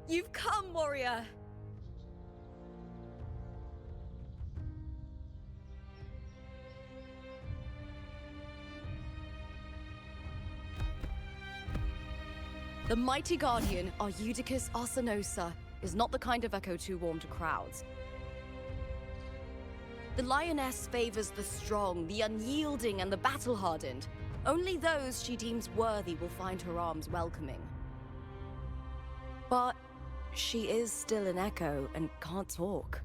You've come, warrior! The mighty guardian, Arudicus Arsenosa, is not the kind of echo too warm to crowds. The lioness favors the strong, the unyielding, and the battle-hardened. Only those she deems worthy will find her arms welcoming. But she is still an echo and can't talk.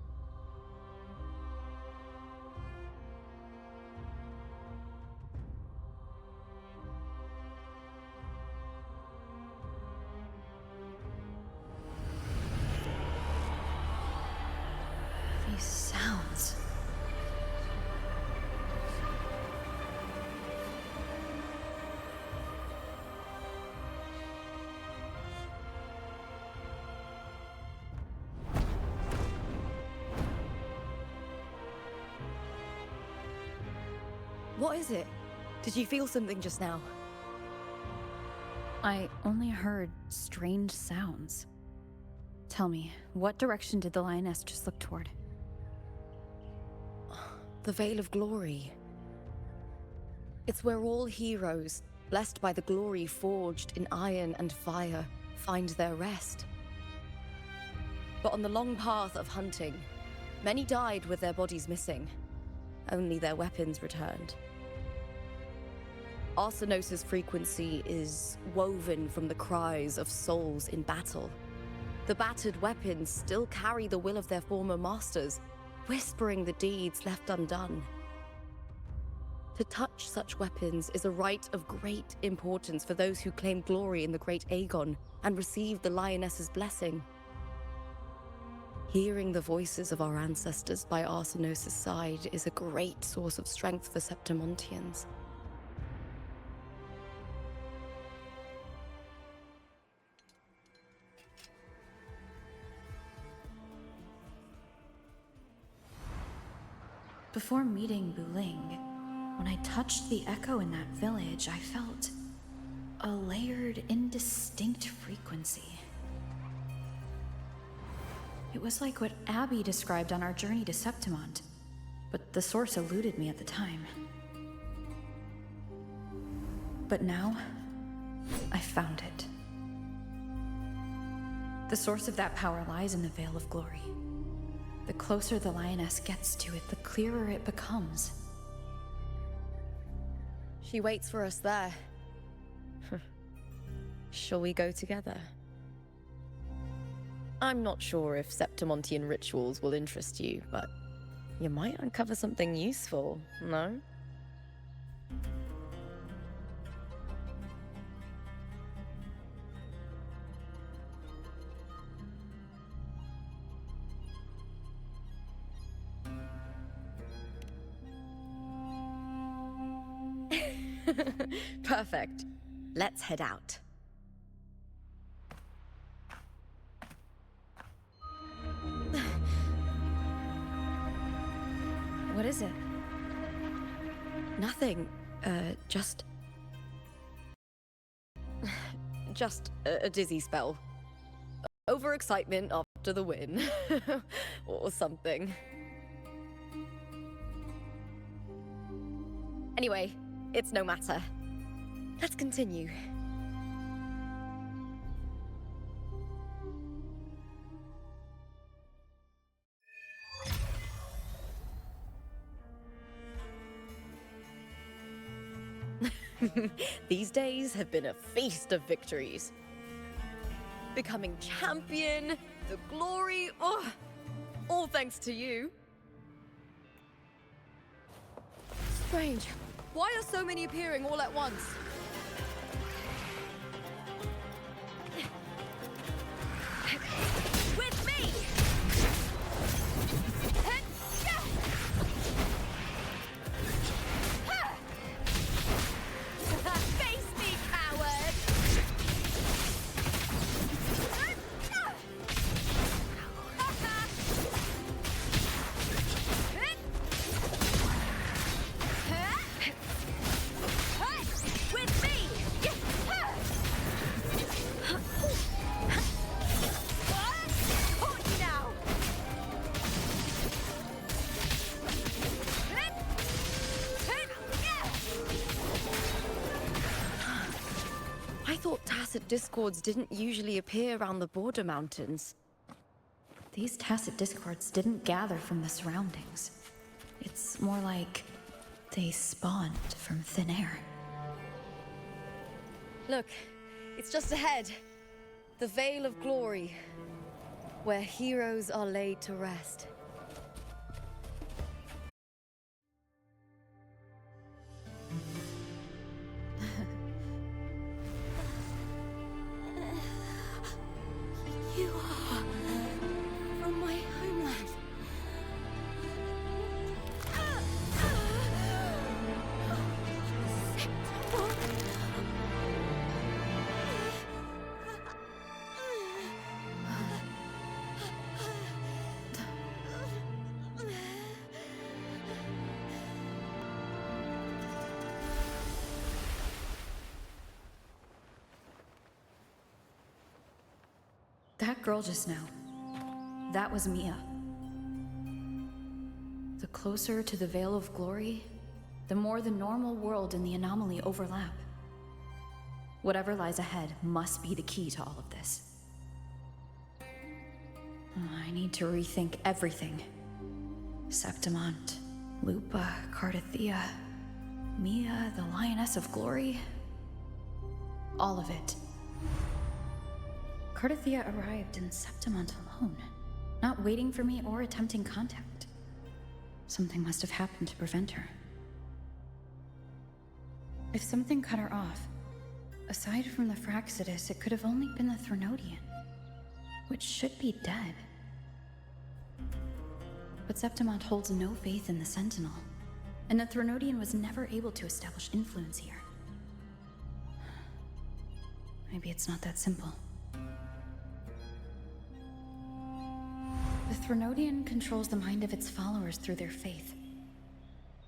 These sounds. What is it? Did you feel something just now? I only heard strange sounds. Tell me, what direction did the lioness just look toward? The Veil of Glory. It's where all heroes, blessed by the glory forged in iron and fire, find their rest. But on the long path of hunting, many died with their bodies missing. Only their weapons returned. Arsenosa's frequency is woven from the cries of souls in battle. The battered weapons still carry the will of their former masters, whispering the deeds left undone. To touch such weapons is a rite of great importance for those who claim glory in the great Aegon and receive the lioness's blessing. Hearing the voices of our ancestors by Arsenosa's side is a great source of strength for Septimontians. Before meeting Buling, when I touched the echo in that village, I felt a layered, indistinct frequency. It was like what Abby described on our journey to Septimont, but the source eluded me at the time. But now, I found it. The source of that power lies in the Veil of Glory. The closer the lioness gets to it, the clearer it becomes. She waits for us there. Shall we go together? I'm not sure if Septimontian rituals will interest you, but you might uncover something useful, no? Perfect. Let's head out. What is it? Nothing. Just a dizzy spell. Overexcitement after the win. Or something. Anyway, it's no matter. Let's continue. These days have been a feast of victories. Becoming champion, the glory, all thanks to you. Strange. Why are so many appearing all at once? With me! Face me, coward! With tacit discords didn't usually appear around the border mountains. These tacit discords didn't gather from the surroundings. It's more like they spawned from thin air. Look, it's just ahead. The Veil of Glory, where heroes are laid to rest. You are from my homeland. That girl just now, that was Mia. The closer to the Veil of Glory, the more the normal world and the anomaly overlap. Whatever lies ahead must be the key to all of this. I need to rethink everything. Septimont, Lupa, Cardathea, Mia, the Lioness of Glory. All of it. Cardathea arrived in Septimont alone, not waiting for me or attempting contact. Something must have happened to prevent her. If something cut her off, aside from the Fraxidus, it could have only been the Threnodian, which should be dead. But Septimont holds no faith in the Sentinel, and the Threnodian was never able to establish influence here. Maybe it's not that simple. The Threnodian controls the mind of its followers through their faith.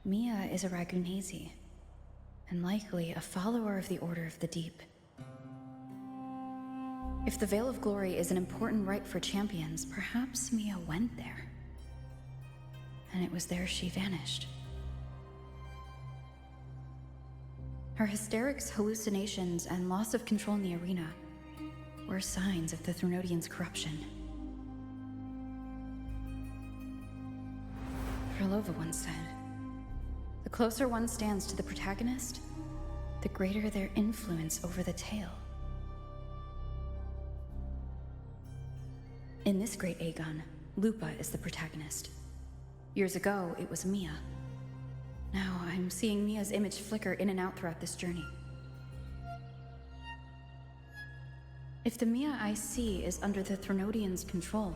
Mia is a Ragunesi, and likely a follower of the Order of the Deep. If the Veil of Glory is an important rite for champions, perhaps Mia went there. And it was there she vanished. Her hysterics, hallucinations, and loss of control in the arena were signs of the Threnodian's corruption. Krylova once said, "The closer one stands to the protagonist, the greater their influence over the tale." In this great Aegon, Lupa is the protagonist. Years ago, it was Mia. Now I'm seeing Mia's image flicker in and out throughout this journey. If the Mia I see is under the Threnodian's control,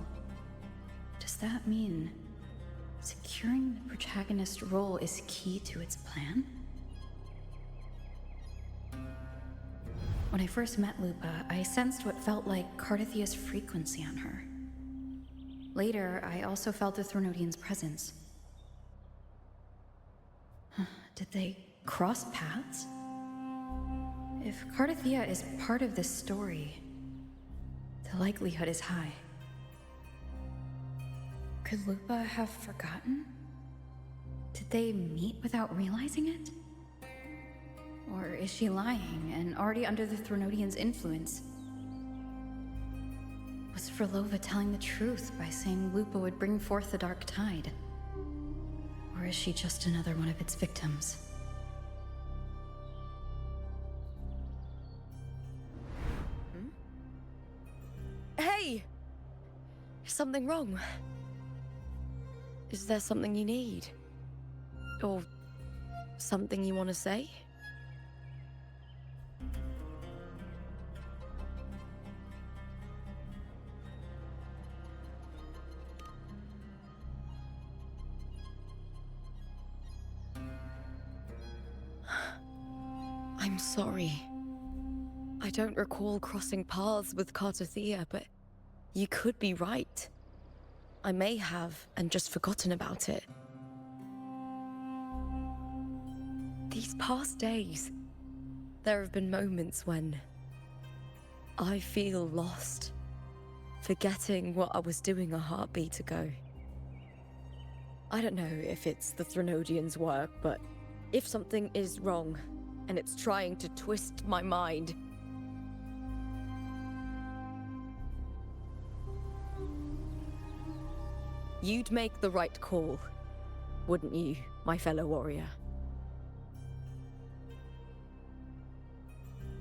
does that mean securing the protagonist role is key to its plan? When I first met Lupa, I sensed what felt like Cardathea's frequency on her. Later, I also felt the Threnodian's presence. Did they cross paths? If Cardathea is part of this story, the likelihood is high. Could Lupa have forgotten? Did they meet without realizing it? Or is she lying and already under the Threnodian's influence? Was Frolova telling the truth by saying Lupa would bring forth the Dark Tide? Or is she just another one of its victims? Hey! Is something wrong? Is there something you need? Or something you want to say? I'm sorry. I don't recall crossing paths with Cardathea, but you could be right. I may have, and just forgotten about it. These past days, there have been moments when I feel lost, forgetting what I was doing a heartbeat ago. I don't know if it's the Threnodian's work, but if something is wrong, and it's trying to twist my mind, You'd make the right call, wouldn't you, my fellow warrior?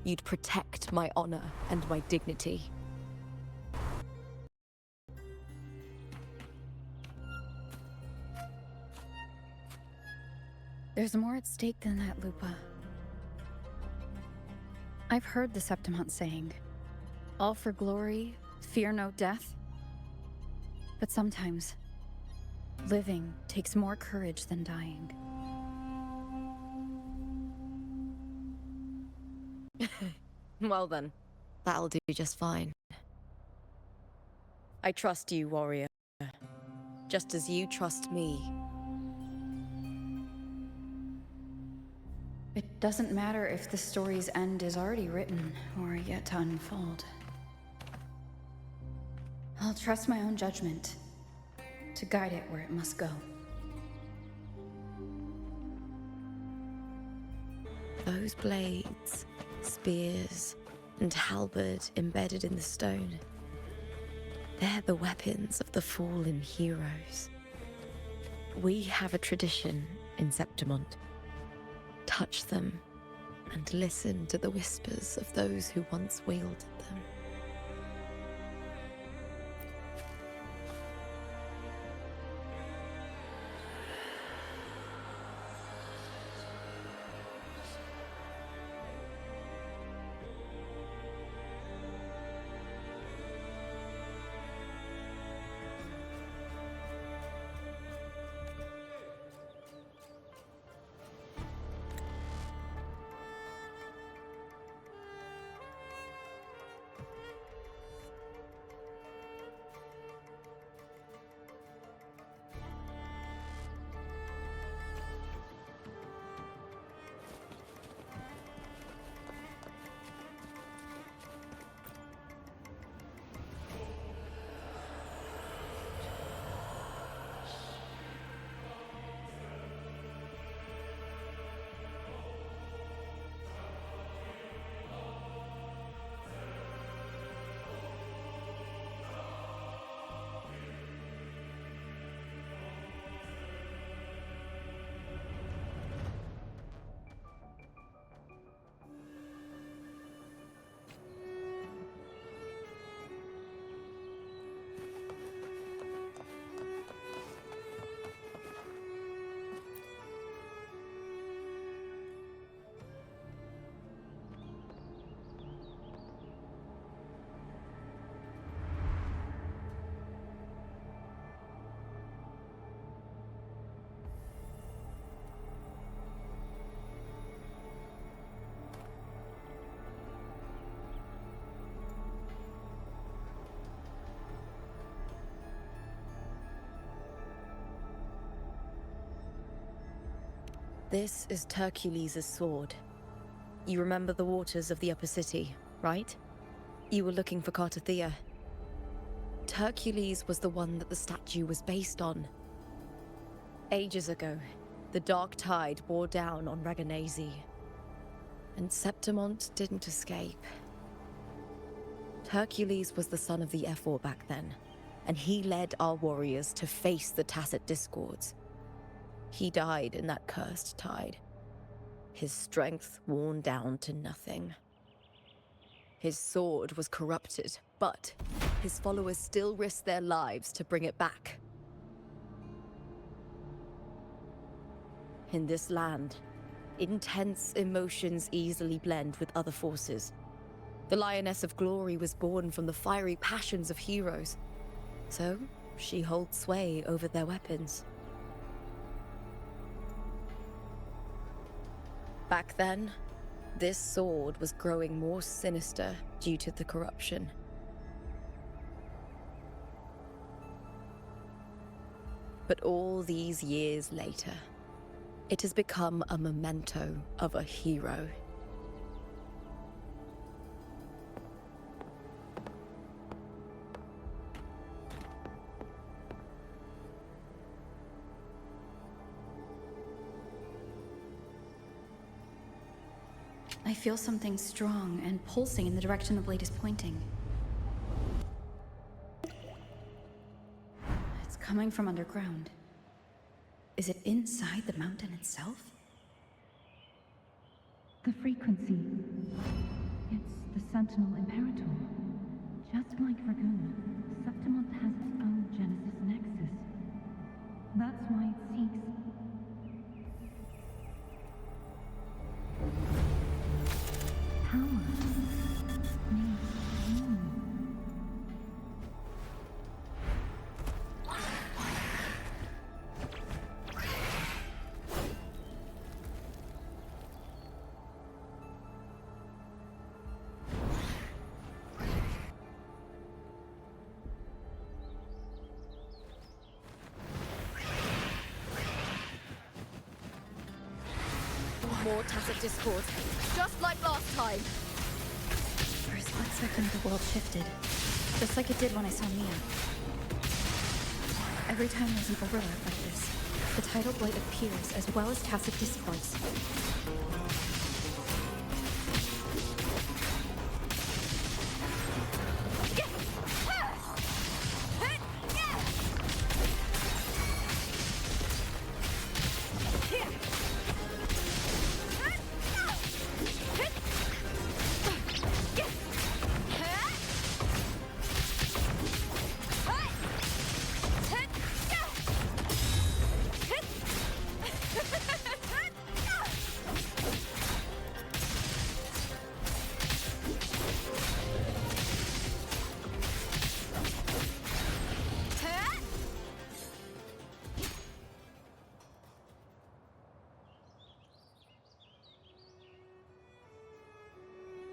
You'd protect my honor and my dignity. There's more at stake than that, Lupa. I've heard the Septimont saying, all for glory, fear no death. But sometimes, living takes more courage than dying. Well then, that'll do just fine. I trust you, warrior. Just as you trust me. It doesn't matter if the story's end is already written or yet to unfold. I'll trust my own judgment to guide it where it must go. Those blades, spears, and halberd embedded in the stone. They're the weapons of the fallen heroes. We have a tradition in Septimont. Touch them and listen to the whispers of those who once wielded them. This is Hercules' sword. You remember the waters of the Upper City, right? You were looking for Cartathea. Hercules was the one that the statue was based on. Ages ago, the dark tide bore down on Reganesi, and Septimont didn't escape. Hercules was the son of the Ephor back then, and he led our warriors to face the Tacit Discords. He died in that cursed tide, his strength worn down to nothing. His sword was corrupted, but his followers still risked their lives to bring it back. In this land, intense emotions easily blend with other forces. The Lioness of Glory was born from the fiery passions of heroes, so she holds sway over their weapons. Back then, this sword was growing more sinister due to the corruption. But all these years later, it has become a memento of a hero. I feel something strong and pulsing in the direction the blade is pointing. It's coming from underground. Is it inside the mountain itself? The frequency. It's the Sentinel Imperator. Just like Dragoon, Septimont has its own Genesis Nexus. That's why it seeks... power. Needs meaning. More tacit discord, just like last time. For a split second, the world shifted. Just like it did when I saw Mia. Every time there's an overlap like this, the tidal blight appears as well as tacit discords.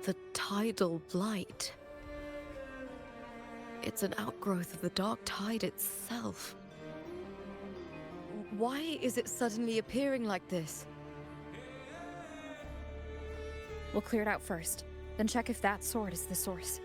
The tidal blight. It's an outgrowth of the dark tide itself. Why is it suddenly appearing like this? We'll clear it out first, then check if that sword is the source.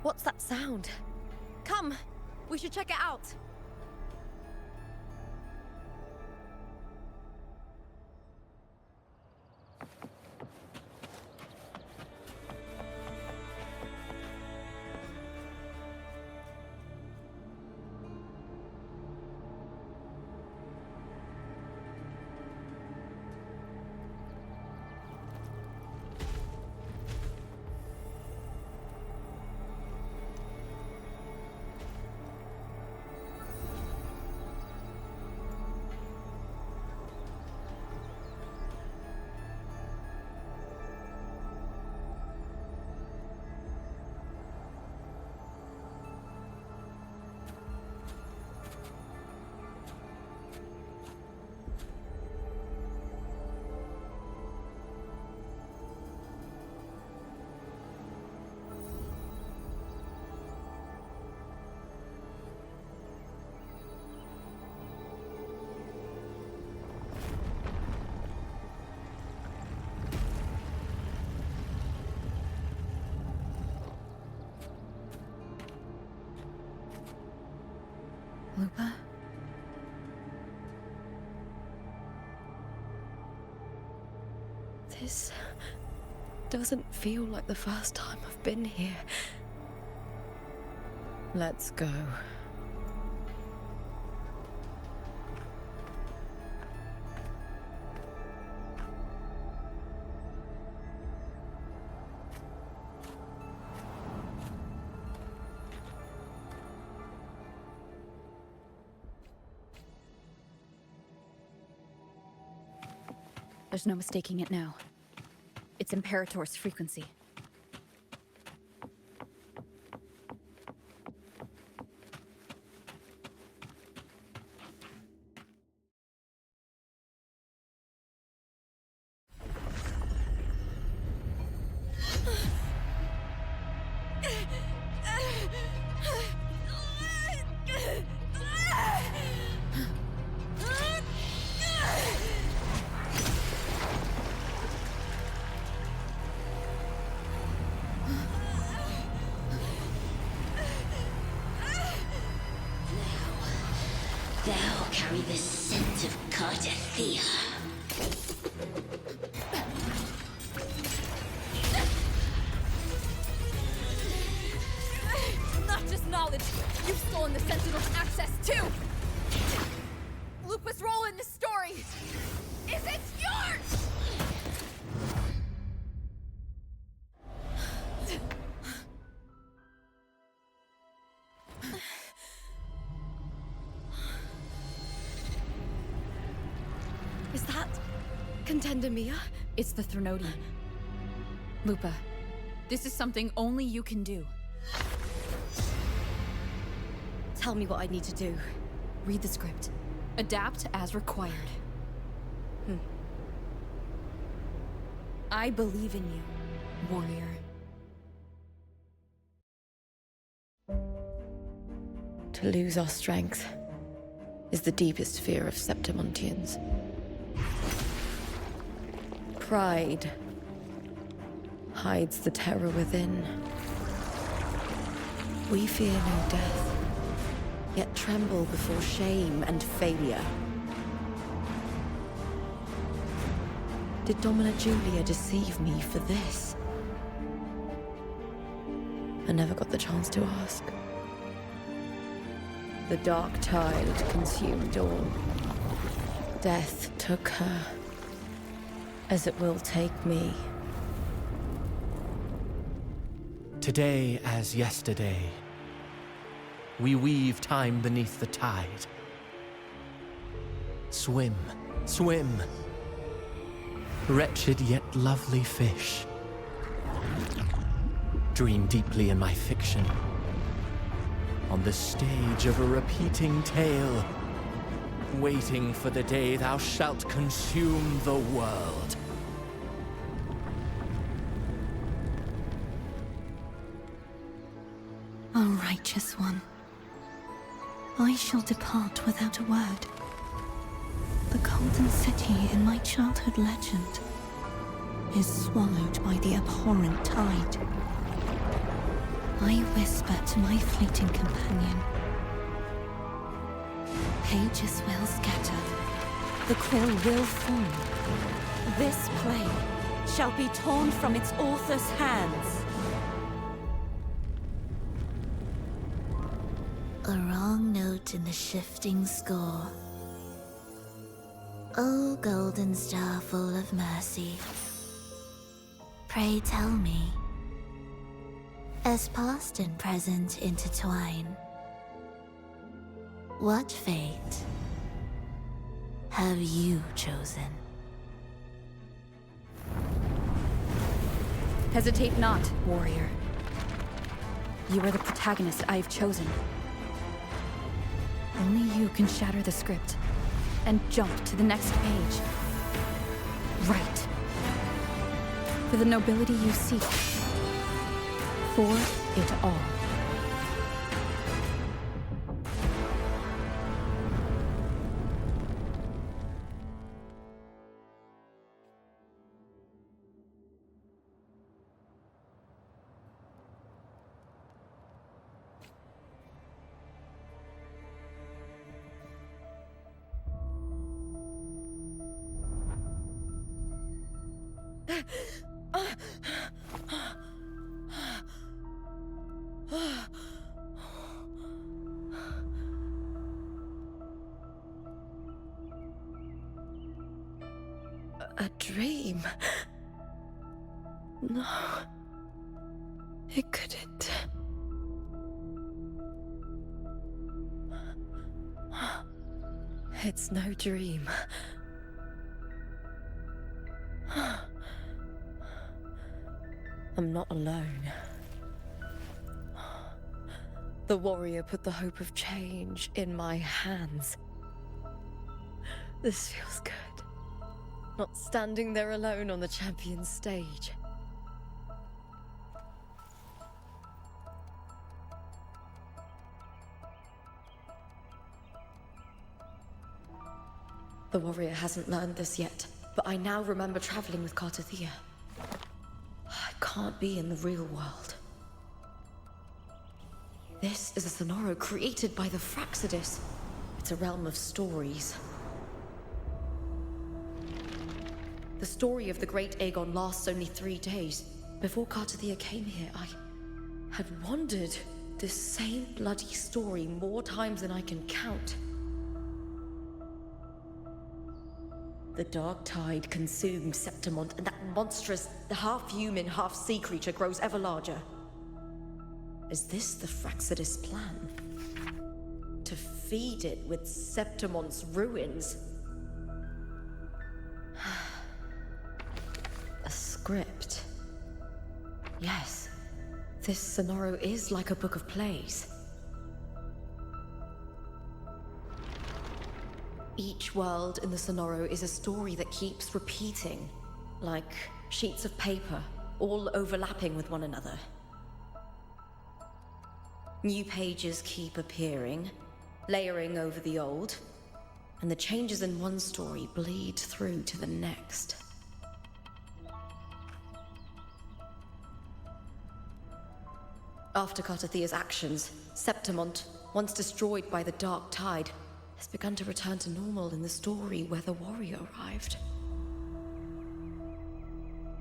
What's that sound? Come, we should check it out. Lupa? doesn't feel like the first time I've been here. Let's go. There's no mistaking it now. It's Imperator's frequency. Thou carry the scent of Cardathea. Not just knowledge, you've stolen the Sentinel's access too! Lupus' role in this story is it's yours! Is that Contender Mia? It's the Threnodian. Lupa, this is something only you can do. Tell me what I need to do. Read the script. Adapt as required. I believe in you, warrior. To lose our strength is the deepest fear of Septimontians. Pride hides the terror within. We fear no death, yet tremble before shame and failure. Did Domina Julia deceive me for this? I never got the chance to ask. The dark tide consumed all. Death took her, as it will take me. Today as yesterday, we weave time beneath the tide. Swim, swim, wretched yet lovely fish. Dream deeply in my fiction, on the stage of a repeating tale, waiting for the day thou shalt consume the world. O righteous one, I shall depart without a word. The golden city in my childhood legend is swallowed by the abhorrent tide. I whisper to my fleeting companion. Pages will scatter. The quill will fall. This play shall be torn from its author's hands. A wrong note in the shifting score. O golden star full of mercy, pray tell me, as past and present intertwine, what fate have you chosen? Hesitate not, warrior. You are the protagonist I have chosen. Only you can shatter the script and jump to the next page. Right. For the nobility you seek. For it all. A dream? No. It couldn't. It's no dream. I'm not alone. The warrior put the hope of change in my hands. This feels good. Not standing there alone on the champion's stage. The warrior hasn't learned this yet, but I now remember traveling with Cartathea. I can't be in the real world. This is a Sonoro created by the Fraxidus. It's a realm of stories. The story of the Great Aegon lasts only 3 days. Before Cartathea came here, I had wandered this same bloody story more times than I can count. The dark tide consumed Septimont, and that monstrous, half-human, half-sea creature grows ever larger. Is this the Fraxidus plan? To feed it with Septimont's ruins? A script. Yes, this Sonoro is like a book of plays. Each world in the Sonoro is a story that keeps repeating, like sheets of paper, all overlapping with one another. New pages keep appearing, layering over the old, and the changes in one story bleed through to the next. After Cartathea's actions, Septimont, once destroyed by the dark tide, has begun to return to normal in the story where the warrior arrived.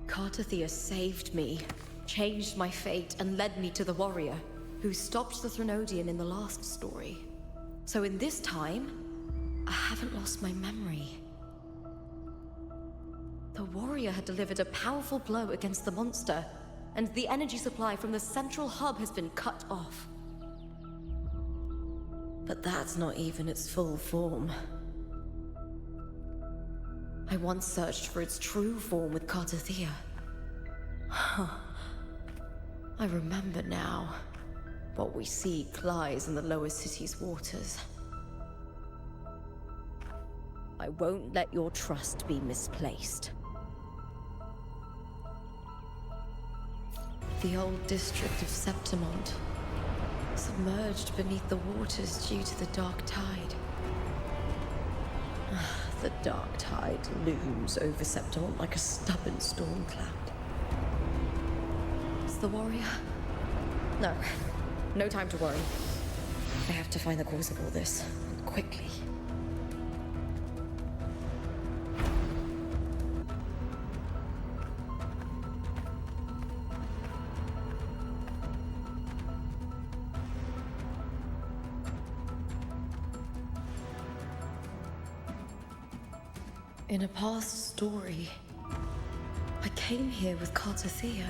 Cartathea saved me, changed my fate, and led me to the warrior, who stopped the Threnodian in the last story. So in this time, I haven't lost my memory. The warrior had delivered a powerful blow against the monster, and the energy supply from the central hub has been cut off. But that's not even its full form. I once searched for its true form with Cartathea. I remember now. What we seek lies in the lower city's waters. I won't let your trust be misplaced. The old district of Septimont, submerged beneath the waters due to the dark tide. The dark tide looms over Septimont like a stubborn storm cloud. Is the warrior? No. No time to worry. I have to find the cause of all this, quickly. In a past story, I came here with Cartathea.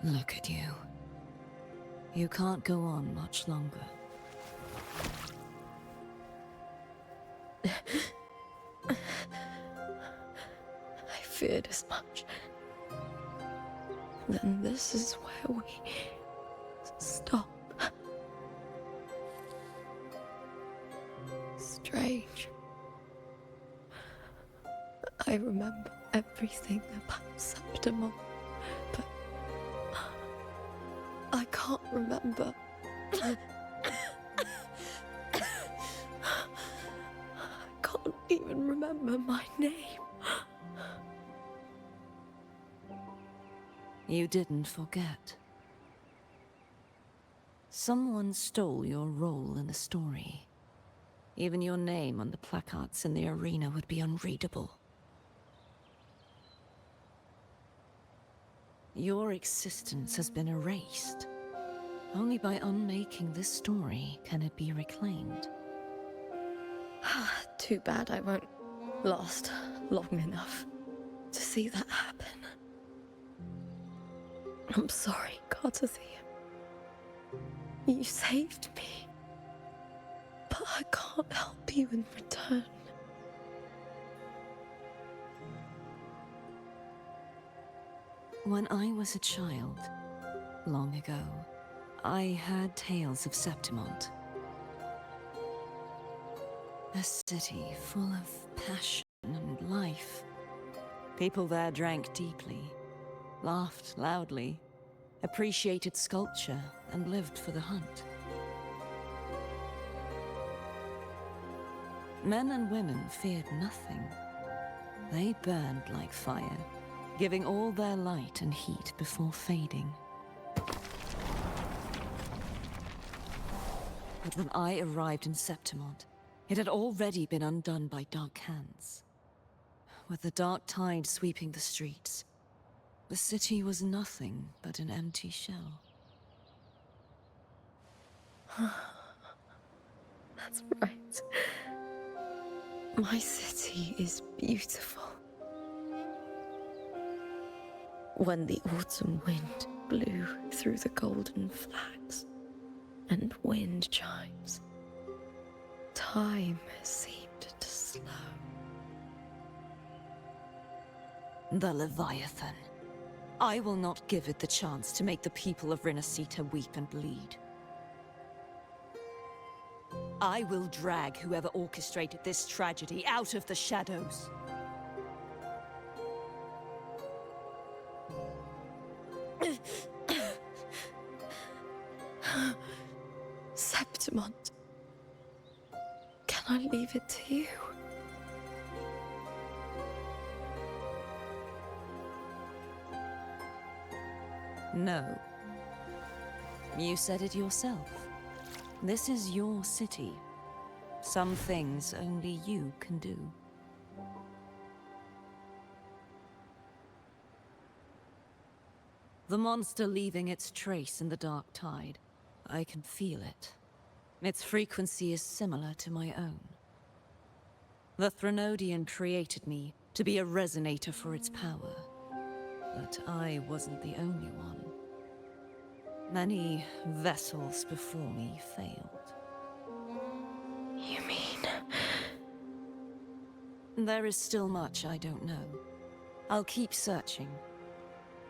Look at you. You can't go on much longer. I feared as much. Then this is where we stop. Strange. I remember everything about Septimon, but I can't remember. I can't even remember my name. You didn't forget. Someone stole your role in the story. Even your name on the placards in the arena would be unreadable. Your existence has been erased. Only by unmaking this story can it be reclaimed. Too bad I won't last long enough to see that happen. I'm sorry, Gardathia. You saved me. But I can't help you in return. When I was a child, long ago, I heard tales of Septimont. A city full of passion and life. People there drank deeply, laughed loudly, appreciated sculpture, and lived for the hunt. Men and women feared nothing. They burned like fire, giving all their light and heat before fading. But when I arrived in Septimont, it had already been undone by dark hands. With the dark tide sweeping the streets, the city was nothing but an empty shell. That's right. My city is beautiful. When the autumn wind blew through the golden flags and wind chimes, time seemed to slow. The Leviathan. I will not give it the chance to make the people of Rinasita weep and bleed. I will drag whoever orchestrated this tragedy out of the shadows. Septimont, can I leave it to you? No. You said it yourself. This is your city. Some things only you can do. The monster leaving its trace in the dark tide. I can feel it. Its frequency is similar to my own. The Threnodian created me to be a resonator for its power. But I wasn't the only one. Many vessels before me failed. You mean? There is still much I don't know. I'll keep searching.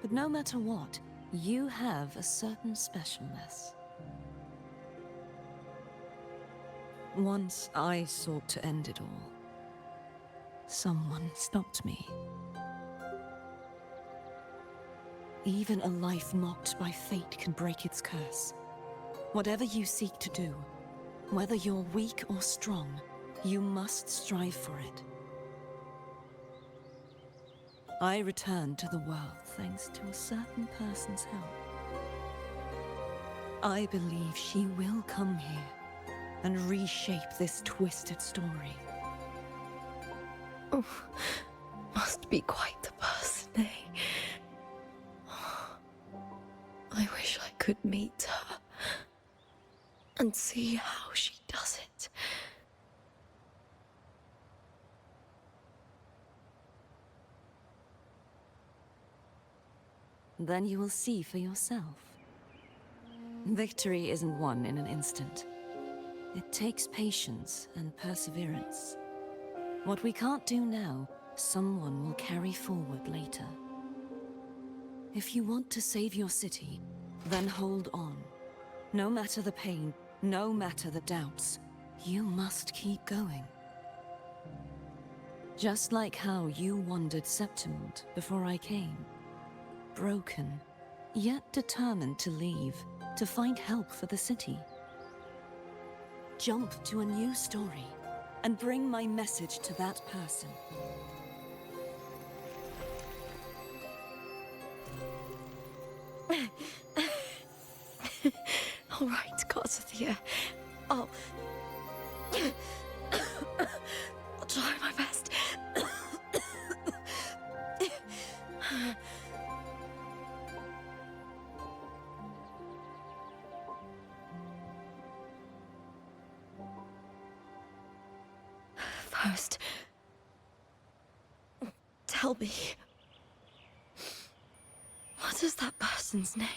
But no matter what, you have a certain specialness. Once I sought to end it all. Someone stopped me. Even a life mocked by fate can break its curse. Whatever you seek to do, whether you're weak or strong, you must strive for it. I returned to the world thanks to a certain person's help. I believe she will come here and reshape this twisted story. Oh, must be quite the person, eh? I wish I could meet her and see how she does it. Then you will see for yourself. Victory isn't won in an instant. It takes patience and perseverance. What we can't do now, someone will carry forward later. If you want to save your city, then hold on. No matter the pain, no matter the doubts, you must keep going. Just like how you wandered Septimont before I came. Broken, yet determined to leave, to find help for the city. Jump to a new story, and bring my message to that person. All right, Garcia. I'll try my best. First, tell me, what is that person's name?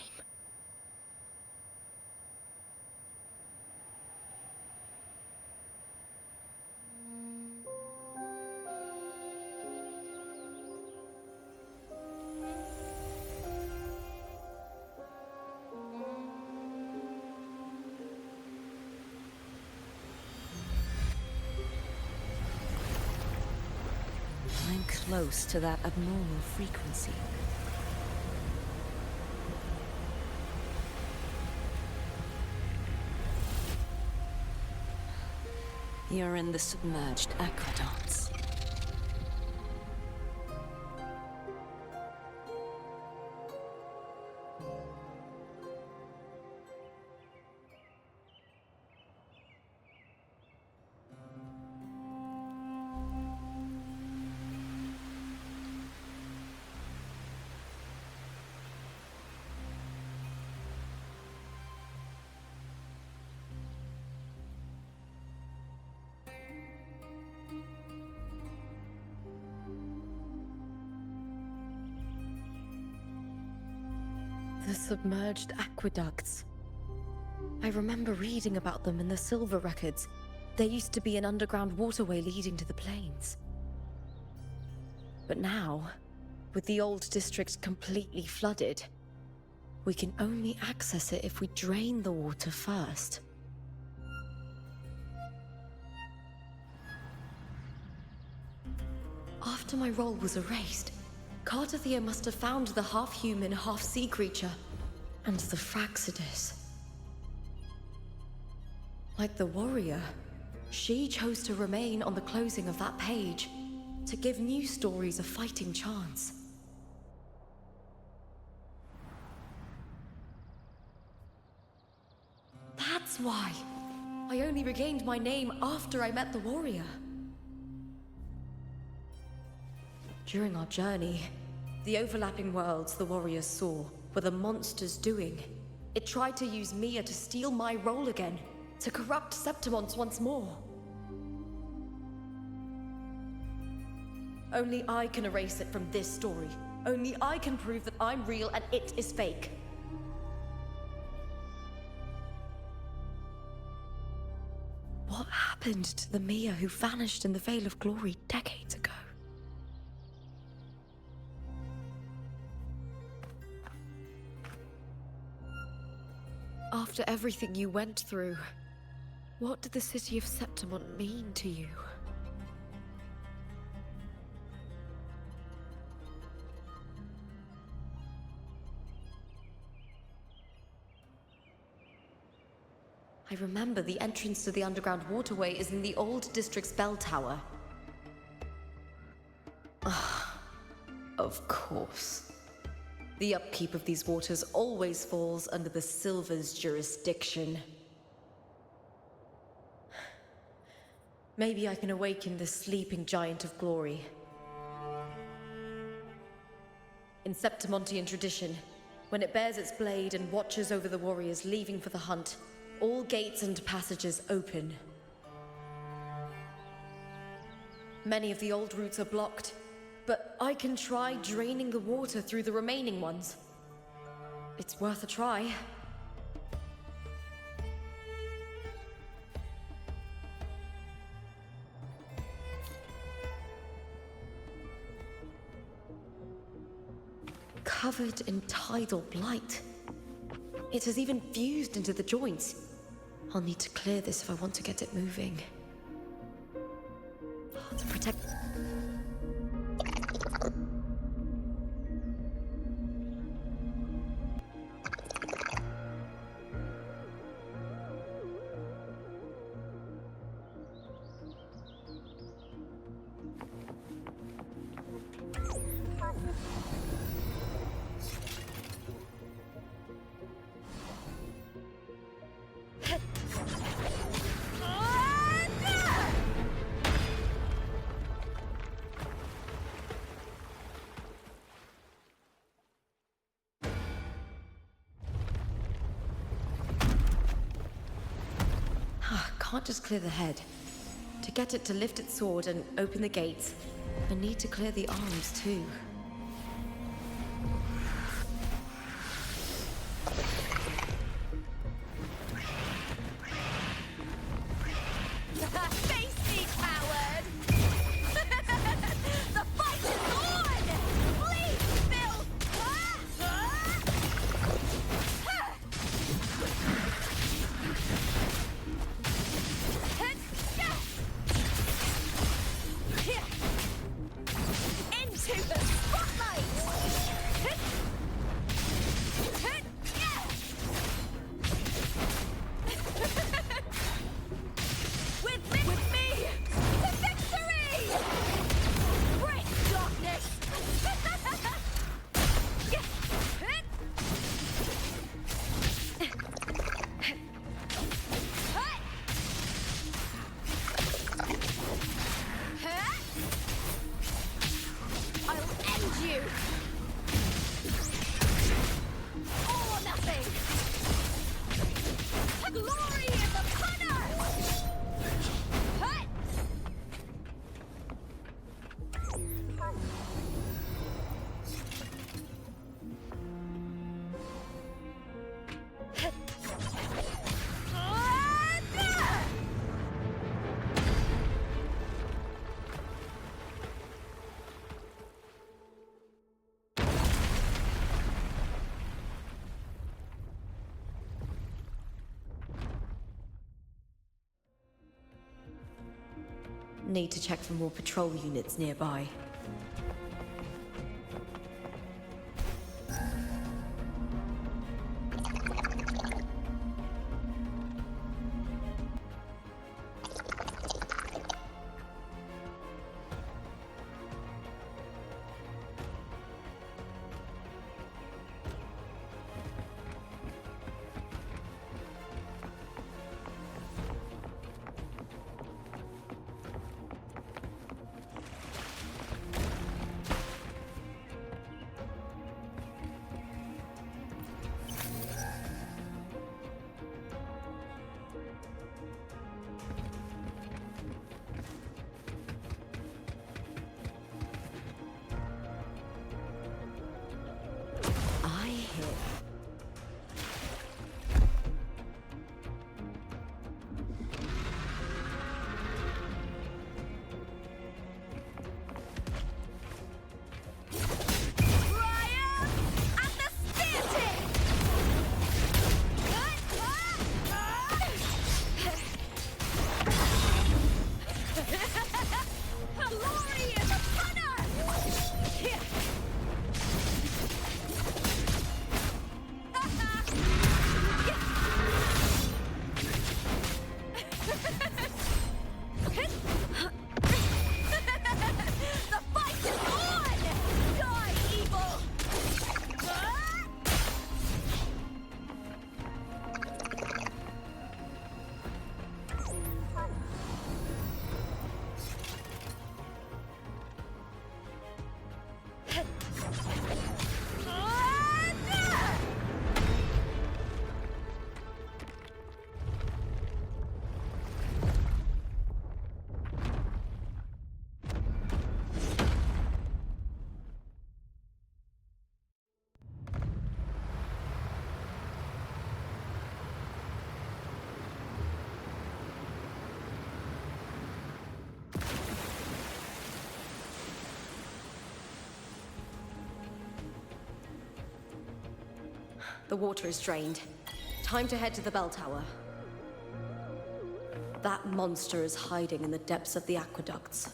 I'm close to that abnormal frequency. You're in the submerged aqueducts. The submerged aqueducts. I remember reading about them in the Silver records. There used to be an underground waterway leading to the plains. But now, with the old district completely flooded, we can only access it if we drain the water first. After my role was erased, Cartathea must have found the half-human, half-sea creature, and the Fraxidus. Like the warrior, she chose to remain on the closing of that page, to give new stories a fighting chance. That's why I only regained my name after I met the warrior. During our journey, the overlapping worlds the warriors saw were the monsters doing. It tried to use Mia to steal my role again, to corrupt Septimont once more. Only I can erase it from this story. Only I can prove that I'm real and it is fake. What happened to the Mia who vanished in the Veil of Glory decades ago? After everything you went through, what did the city of Septimont mean to you? I remember the entrance to the underground waterway is in the old district's bell tower. Ah, of course. The upkeep of these waters always falls under the Silver's jurisdiction. Maybe I can awaken the sleeping giant of glory. In Septimontian tradition, when it bears its blade and watches over the warriors leaving for the hunt, all gates and passages open. Many of the old routes are blocked, but I can try draining the water through the remaining ones. It's worth a try. covered in tidal blight. It has even fused into the joints. I'll need to clear this if I want to get it moving. To protect... Can't just clear the head. To get it to lift its sword and open the gates, I need to clear the arms too. Face me, coward! The fight is on! Bleed, Bill! Into the spotlight! With me, to victory! Break darkness! I'll end you! All or nothing! Glory is upon us! Need to check for more patrol units nearby. The water is drained. Time to head to the bell tower. That monster is hiding in the depths of the aqueducts.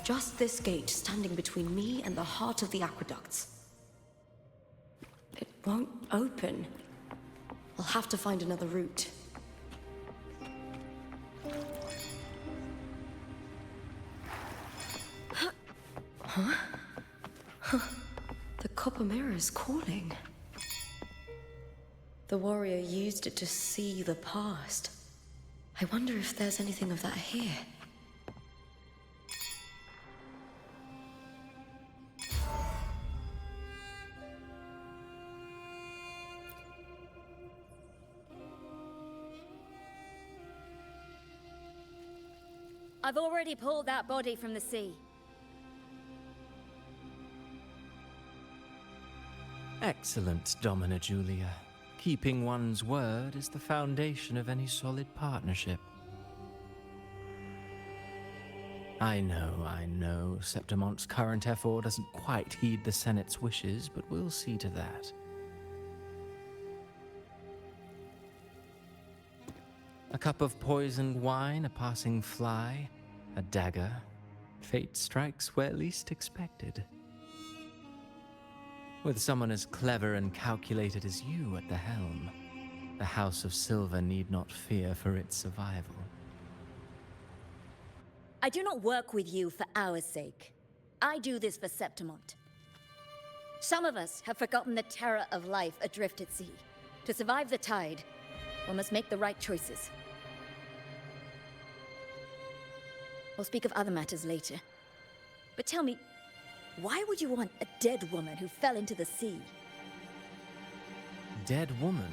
Just this gate standing between me and the heart of the aqueducts. It won't open. I'll have to find another route. The copper mirror is calling. The warrior used it to see the past. I wonder if there's anything of that here. I've already pulled that body from the sea. Excellent, Domina Julia. Keeping one's word is the foundation of any solid partnership. I know, Septimonte's current effort doesn't quite heed the Senate's wishes, but we'll see to that. A cup of poisoned wine, a passing fly, a dagger. Fate strikes where least expected. With someone as clever and calculated as you at the helm, the House of Silver need not fear for its survival. I do not work with you for our sake. I do this for Septimont. Some of us have forgotten the terror of life adrift at sea. To survive the tide, one must make the right choices. We'll speak of other matters later. But tell me, why would you want a dead woman who fell into the sea? Dead woman?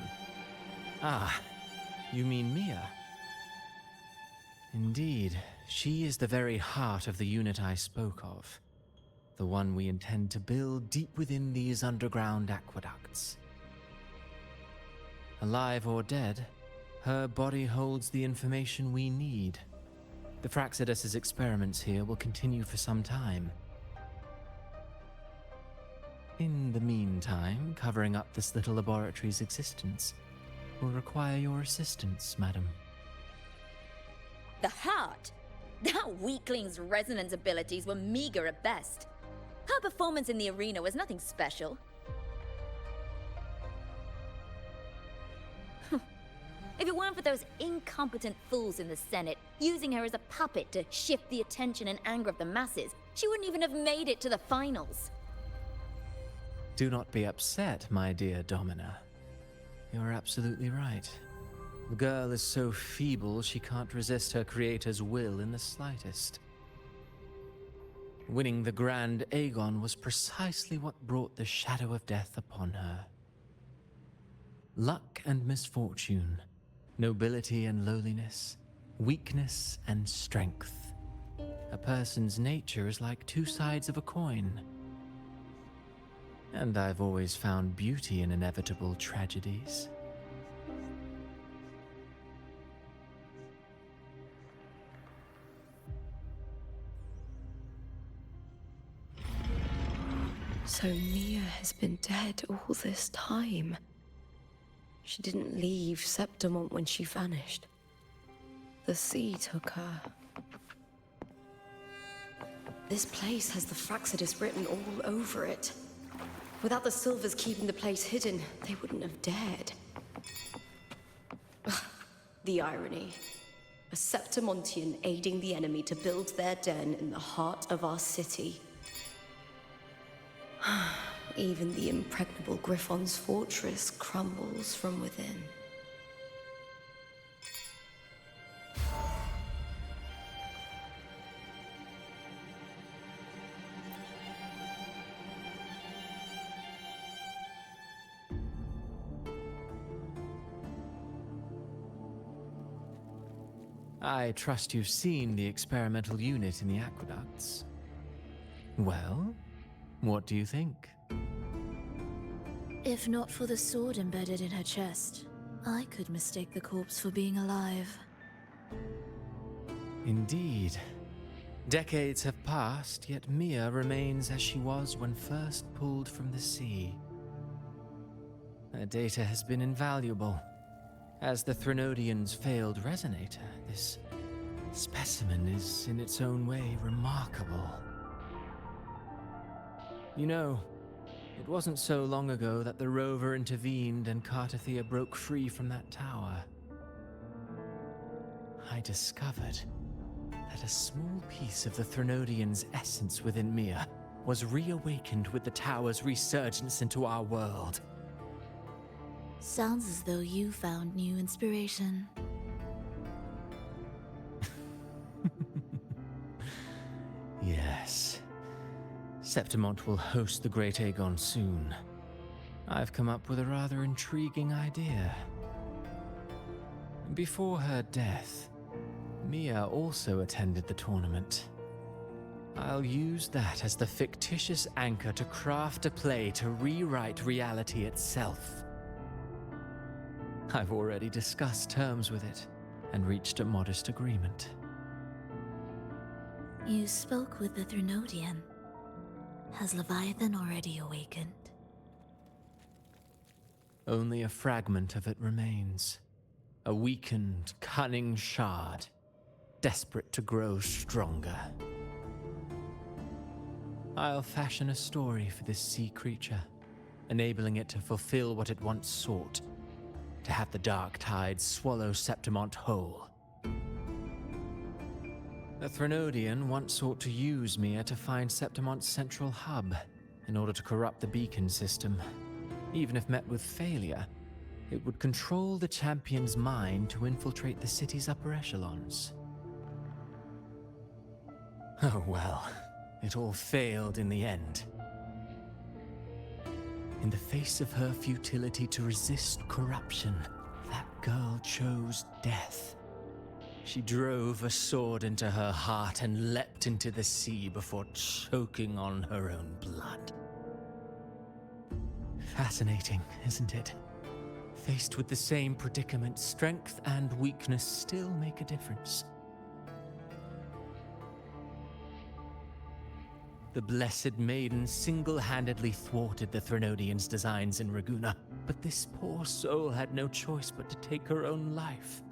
Ah, you mean Mia? Indeed, she is the very heart of the unit I spoke of. The one we intend to build deep within these underground aqueducts. Alive or dead, her body holds the information we need. The Fraxidus' experiments here will continue for some time. In the meantime, covering up this little laboratory's existence will require your assistance, madam. The heart? That weakling's resonance abilities were meager at best. Her performance in the arena was nothing special. If it weren't for those incompetent fools in the Senate using her as a puppet to shift the attention and anger of the masses, she wouldn't even have made it to the finals. Do not be upset, my dear Domina. You're absolutely right. The girl is so feeble she can't resist her creator's will in the slightest. Winning the Grand Aegon was precisely what brought the shadow of death upon her. Luck and misfortune, nobility and lowliness, weakness and strength. A person's nature is like two sides of a coin. And I've always found beauty in inevitable tragedies. So Mia has been dead all this time. She didn't leave Septimont when she vanished. The sea took her. This place has the Fraxidus written all over it. Without the Silvers keeping the place hidden, they wouldn't have dared. The irony. A Septimontian aiding the enemy to build their den in the heart of our city. Even the impregnable Griffon's fortress crumbles from within. I trust you've seen the experimental unit in the aqueducts. Well, what do you think? If not for the sword embedded in her chest, I could mistake the corpse for being alive. Indeed. Decades have passed, yet Mia remains as she was when first pulled from the sea. Her data has been invaluable. As the Threnodian's failed resonator, this specimen is in its own way remarkable. You know, it wasn't so long ago that the rover intervened and Cartathea broke free from that tower. I discovered that a small piece of the Threnodian's essence within Mia was reawakened with the tower's resurgence into our world. Sounds as though you found new inspiration. Yes. Septimont will host the Great Aegon soon. I've come up with a rather intriguing idea. Before her death, Mia also attended the tournament. I'll use that as the fictitious anchor to craft a play to rewrite reality itself. I've already discussed terms with it and reached a modest agreement. You spoke with the Threnodian. Has Leviathan already awakened? Only a fragment of it remains. A weakened, cunning shard, desperate to grow stronger. I'll fashion a story for this sea creature, enabling it to fulfill what it once sought, to have the dark tide swallow Septimont whole. The Threnodian once sought to use Mia to find Septimont's central hub in order to corrupt the beacon system. Even if met with failure, it would control the champion's mind to infiltrate the city's upper echelons. Oh well, it all failed in the end. In the face of her futility to resist corruption, that girl chose death. She drove a sword into her heart and leapt into the sea before choking on her own blood. Fascinating, isn't it? Faced with the same predicament, strength and weakness still make a difference. The Blessed Maiden single-handedly thwarted the Threnodian's designs in Raguna, but this poor soul had no choice but to take her own life.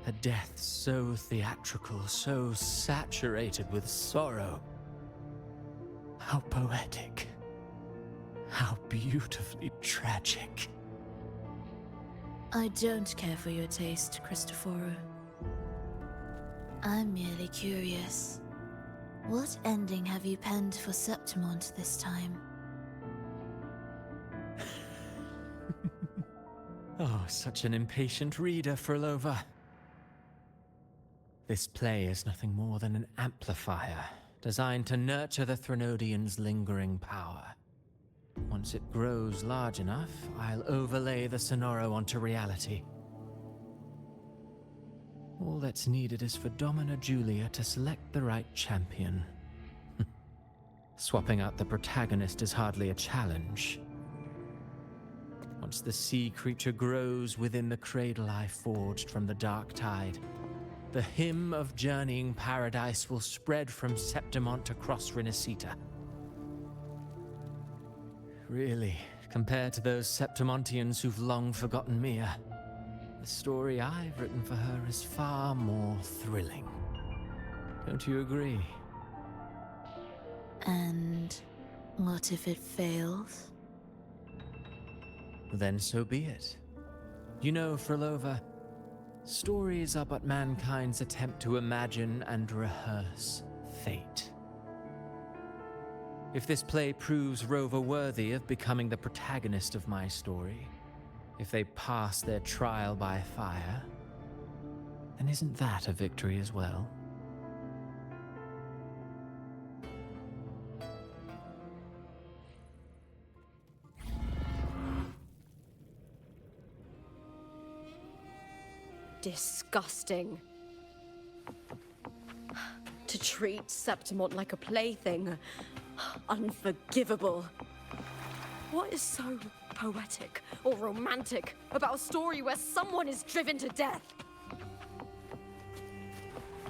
A death so theatrical, so saturated with sorrow. How poetic. How beautifully tragic. I don't care for your taste, Cristoforo. I'm merely curious. What ending have you penned for Septimont this time? Oh, such an impatient reader, Frolova. This play is nothing more than an amplifier, designed to nurture the Threnodian's lingering power. Once it grows large enough, I'll overlay the Sonoro onto reality. All that's needed is for Domina Julia to select the right champion. Swapping out the protagonist is hardly a challenge. Once the sea creature grows within the cradle I forged from the dark tide, the hymn of journeying paradise will spread from Septimont across Renacita. Really, compared to those Septimontians who've long forgotten Mia, the story I've written for her is far more thrilling. Don't you agree? And what if it fails? Then so be it. You know, Frolova, stories are but mankind's attempt to imagine and rehearse fate. If this play proves Rover worthy of becoming the protagonist of my story, if they pass their trial by fire, then isn't that a victory as well? Disgusting. To treat Septimont like a plaything. Unforgivable. What is so poetic or romantic about a story where someone is driven to death?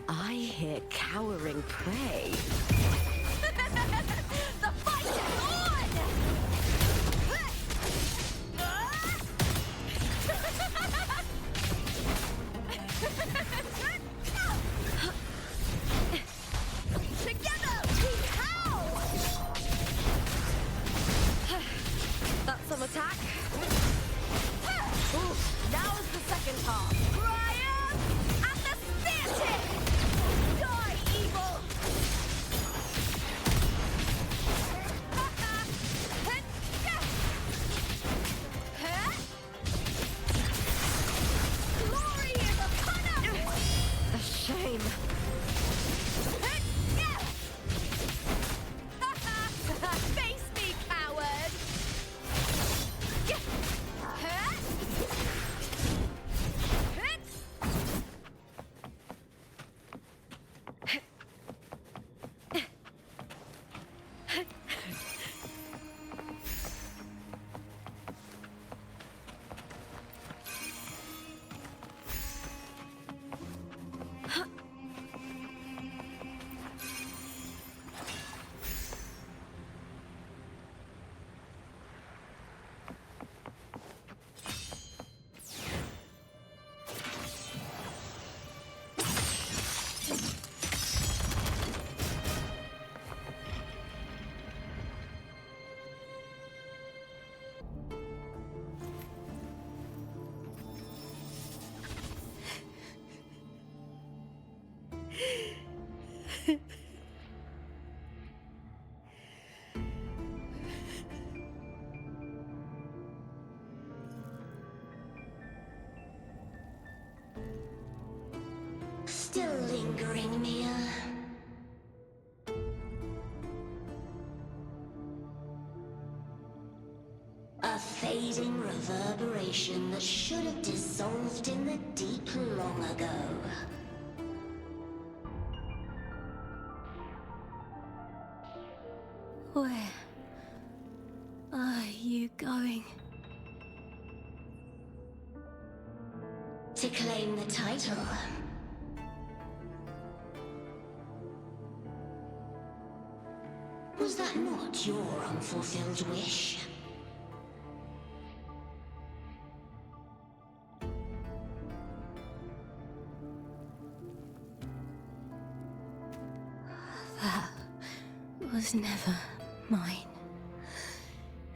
I hear cowering prey. The fight is on! Together, we howl! That's some attack. Ooh, now is the second half. Brian! And the spear tip! Die, evil! Glory is upon us! A shame. Face me, coward! Still lingering, Mia. A fading reverberation that should have dissolved in the deep long ago. Where are you going? To claim the title. Was that not your unfulfilled wish? That was never mine.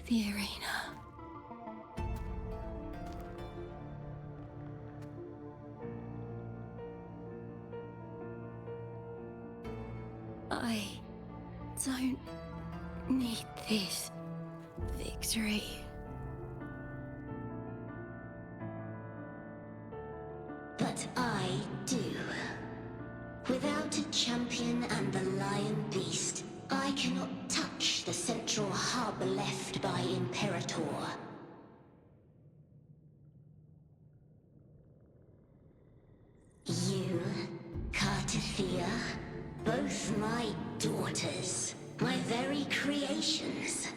The arena. I don't need this victory. But I do. Without a champion and the lion beast, I cannot touch the central hub left by Imperator. You, Cartathea, both my daughters, my very creations.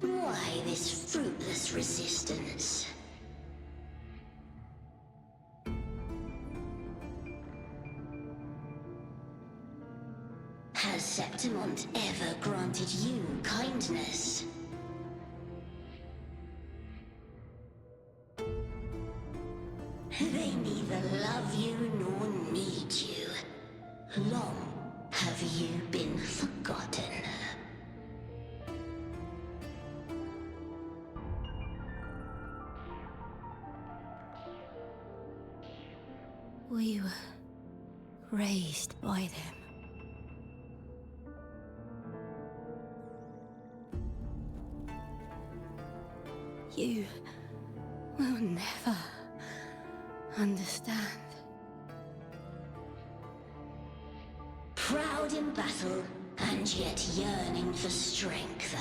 Why this fruitless resistance? Has Septimont ever granted you kindness? They neither love you nor need you. Long have you been forgotten. We were raised by them. You will never understand. Proud in battle, and yet yearning for strength.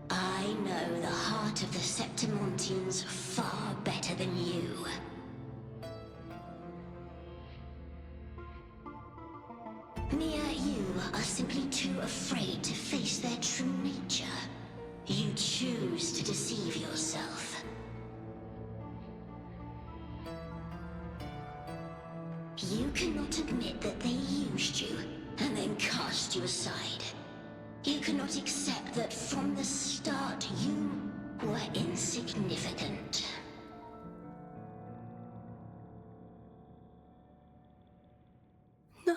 I know the heart of the Septimontians far better than you. Mia, you are simply too afraid to face their true nature. You choose to deceive yourself. You cannot admit that they used you and then cast you aside. You cannot accept that from the start you were insignificant. No.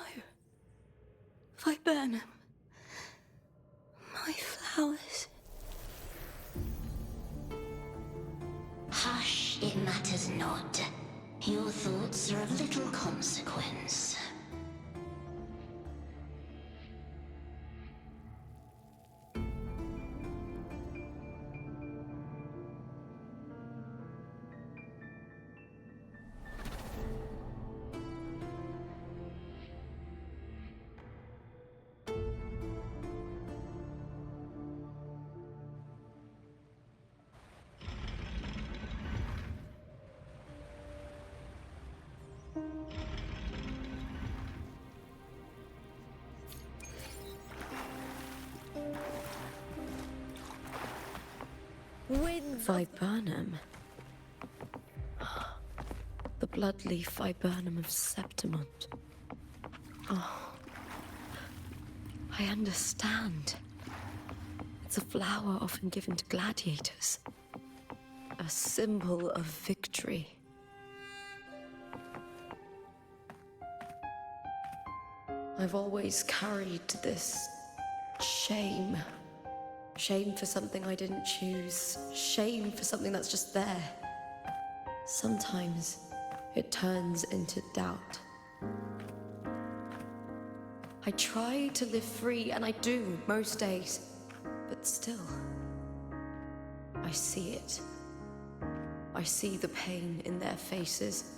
Viburnum. My flowers. Hush, it matters not. Your thoughts are of little consequence. Viburnum. The bloodleaf viburnum of Septimont. Oh. I understand. It's a flower often given to gladiators. A symbol of victory. I've always carried this shame. Shame for something I didn't choose. Shame for something that's just there. Sometimes it turns into doubt. I try to live free, and I do most days. But still, I see it. I see the pain in their faces.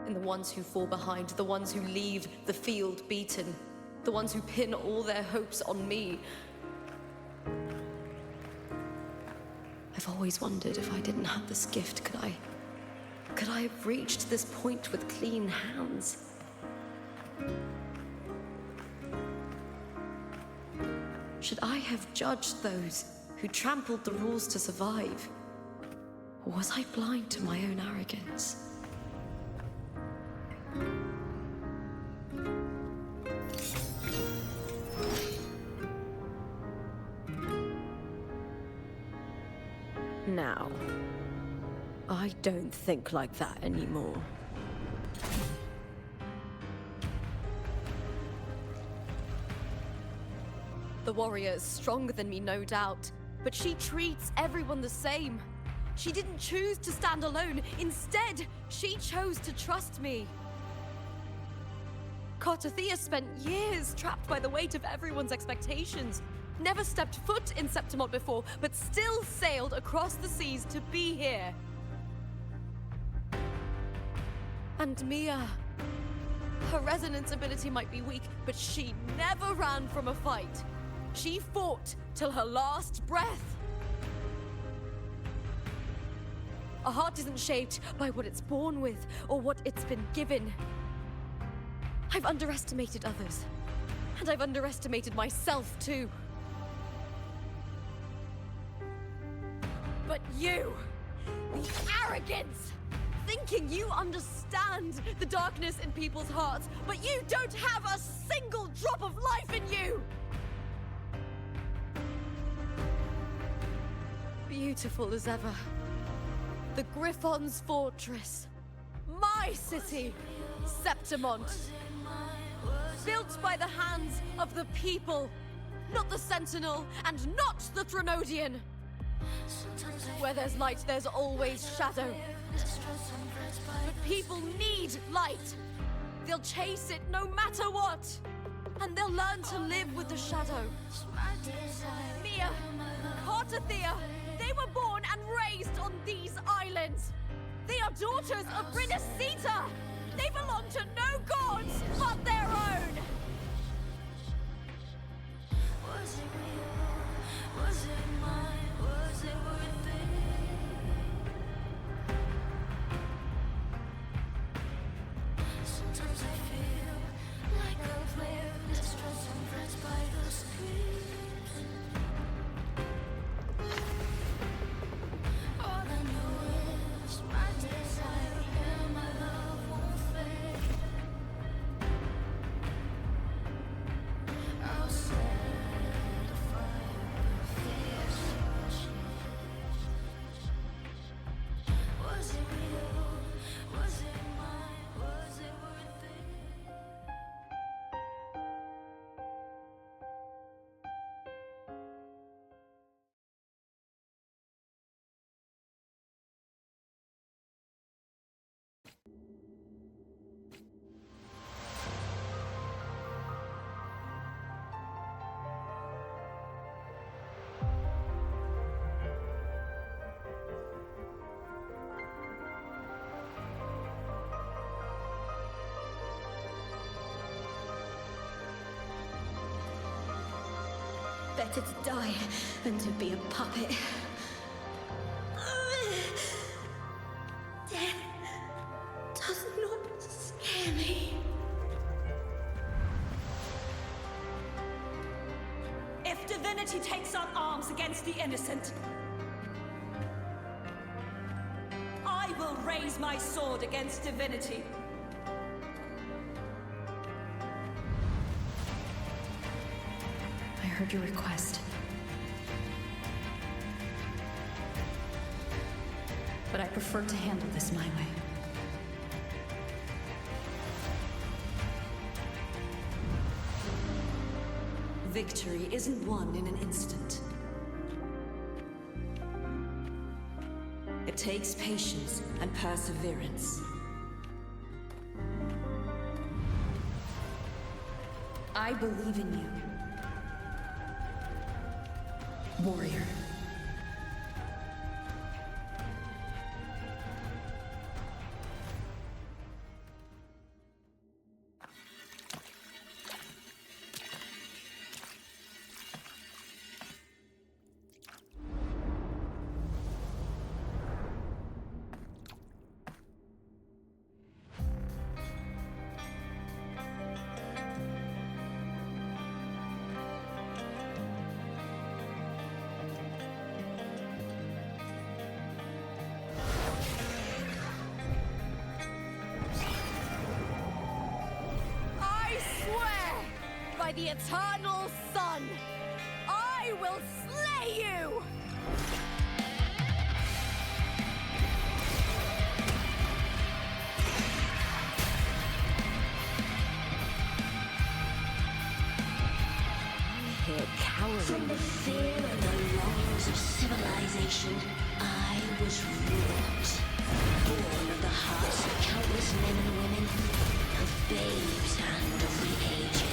In the ones who fall behind, the ones who leave the field beaten. The ones who pin all their hopes on me. I've always wondered if I didn't have this gift, could I have reached this point with clean hands? Should I have judged those who trampled the rules to survive? Or was I blind to my own arrogance? Now, I don't think like that anymore. The warrior is stronger than me, no doubt, but she treats everyone the same. She didn't choose to stand alone. Instead, she chose to trust me. Cartothea spent years trapped by the weight of everyone's expectations. Never stepped foot in Septimont before, but still sailed across the seas to be here. And Mia, her resonance ability might be weak, but she never ran from a fight. She fought till her last breath. A heart isn't shaped by what it's born with or what it's been given. I've underestimated others, and I've underestimated myself too. But you, the arrogance, thinking you understand the darkness in people's hearts, but you don't have a single drop of life in you! Beautiful as ever. The Griffon's fortress. My city, Septimont. Built by the hands of the people. Not the Sentinel, and not the Threnodian. Where there's light, there's always shadow. But people need light. They'll chase it no matter what. And they'll learn to live with the shadow. Mia, Cartothea, they were born and raised on these islands. They are daughters of Bridesita. They belong to no gods but their own. Was it real? Was it mine? Was it worth it? Sometimes I feel like a player distressed and pressed by the screams. All I know is my desire. Better to die than to be a puppet. Death does not scare me. If divinity takes up arms against the innocent, I will raise my sword against divinity. I heard your request. But I prefer to handle this my way. Victory isn't won in an instant. It takes patience and perseverance. I believe in you, warrior. By the eternal sun, I will slay you! I hear cowering. From the fear and the longings of civilization, I was wrought. Born of the hearts of countless men and women, of babes and of the aged.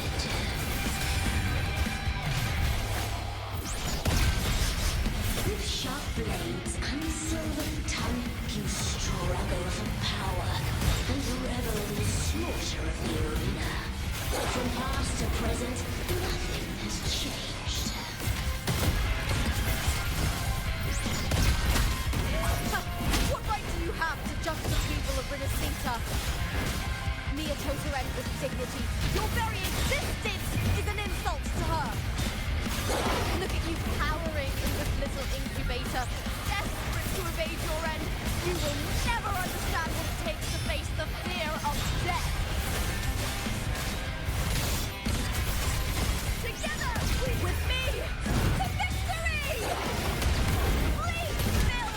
With sharp blades and silver tongue, you struggle for power and revel in the slaughter of the arena. From past to present, nothing has changed. What right do you have to judge the people of Renacita? Mia Totorend with dignity. Your very existence is an insult to her. Look at you cowering in this little incubator, desperate to evade your end. You will never understand what it takes to face the fear of death. Together, with me, to victory! Please, Bill!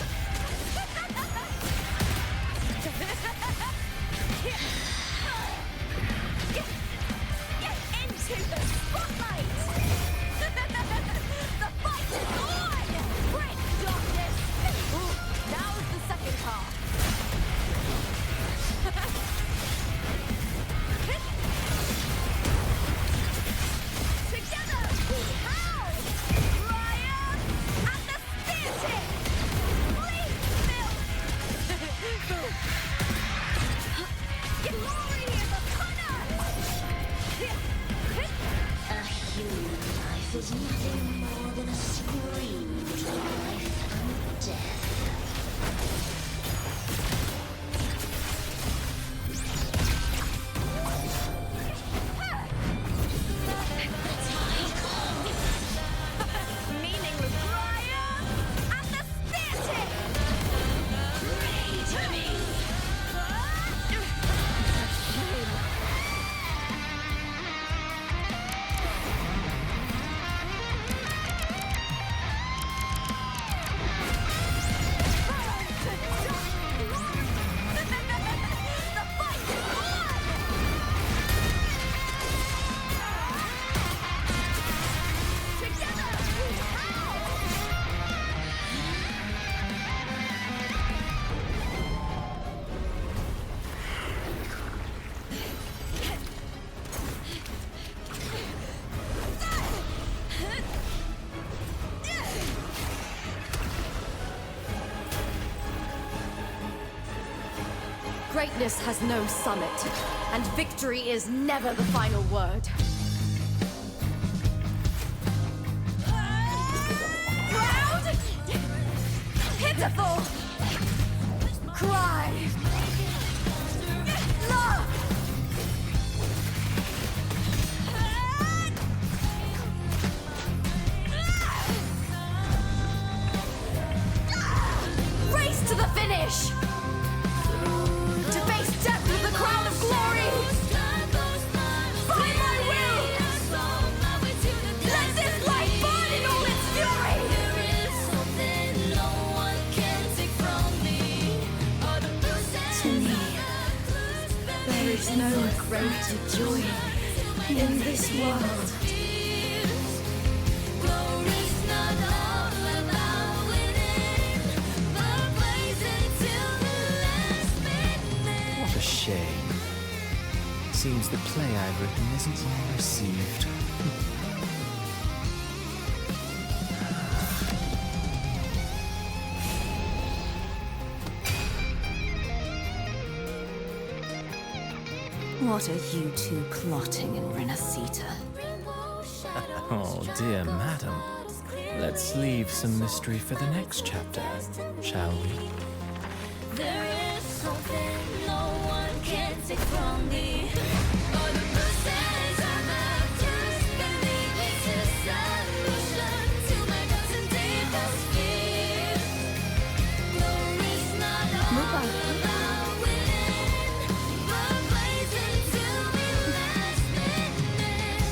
Get into the spotlight! The fight is on! Break darkness! Now's the second half. Together we howl! Ryan and the spear tip! Please, Bill! Glory is upon us! A human life is nothing more than a scream between life and death. Meaningless Ryan and the spear tip! Ready to me! Greatness has no summit, and victory is never the final word. pitiful cry. Love. Race to the finish. To face death with the crown of glory. By my will. Let this light burn in all its fury. To me, there is no greater joy in this world. What a shame. Seems the play I've written isn't well received. What are you two plotting in Renacita? Oh, dear madam. Let's leave some mystery for the next chapter, shall we? There is something no one can take from me. All the bruises I have just beneath me is a solution to my dozen deepest fears. Glory is not all about winning, but blazing till we last minute.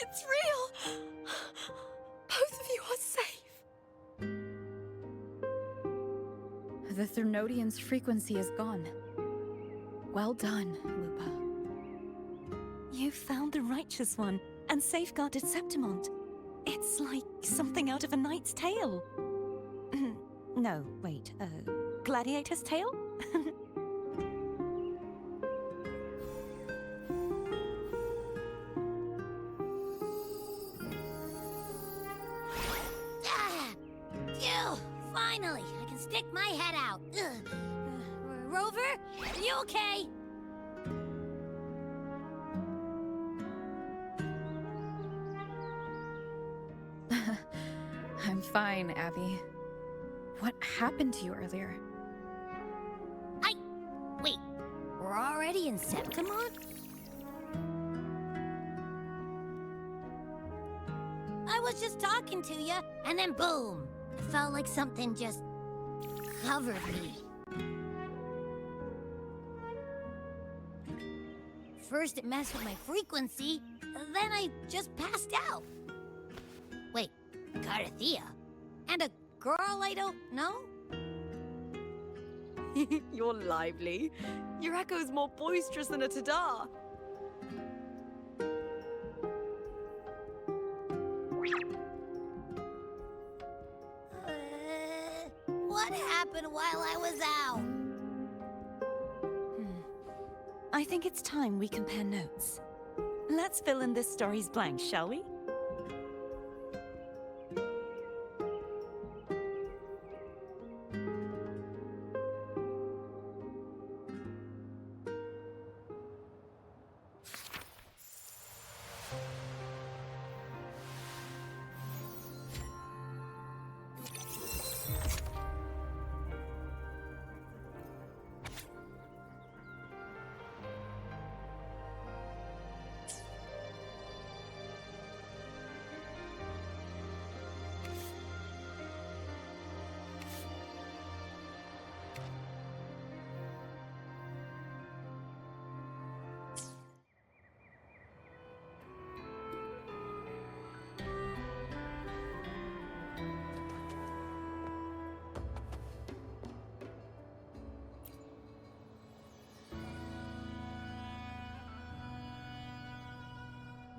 It's real! Both of you are safe. The Threnodian's frequency is gone. Well done, Lupa. You found the righteous one and safeguarded Septimont. It's like something out of a knight's tale. No, wait, gladiator's tale? Phew! Finally, I can stick my head out. Rover, are you okay? I'm fine, Abby. What happened to you earlier? Wait, we're already in Septimont? I was just talking to you, and then boom! It felt like something just covered me. First it messed with my frequency, then I just passed out. Wait, Carthea? And a girl I don't know? You're lively. Your echo's more boisterous than a Tadar. What happened while I was out? I think it's time we compare notes. Let's fill in this story's blanks, shall we?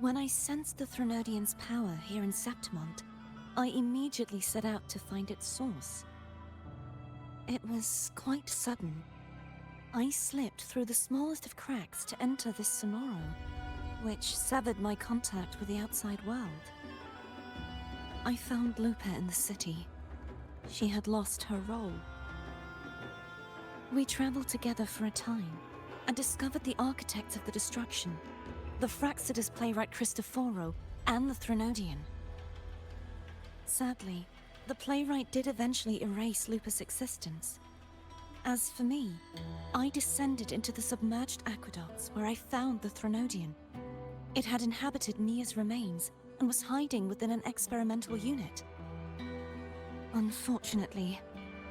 When I sensed the Threnodian's power here in Septimont, I immediately set out to find its source. It was quite sudden. I slipped through the smallest of cracks to enter this Sonoro, which severed my contact with the outside world. I found Lupa in the city. She had lost her role. We traveled together for a time and discovered the architects of the destruction, the Fraxidus playwright Cristoforo and the Threnodian. Sadly, the playwright did eventually erase Lupa's existence. As for me, I descended into the submerged aqueducts where I found the Threnodian. It had inhabited Mia's remains and was hiding within an experimental unit. Unfortunately,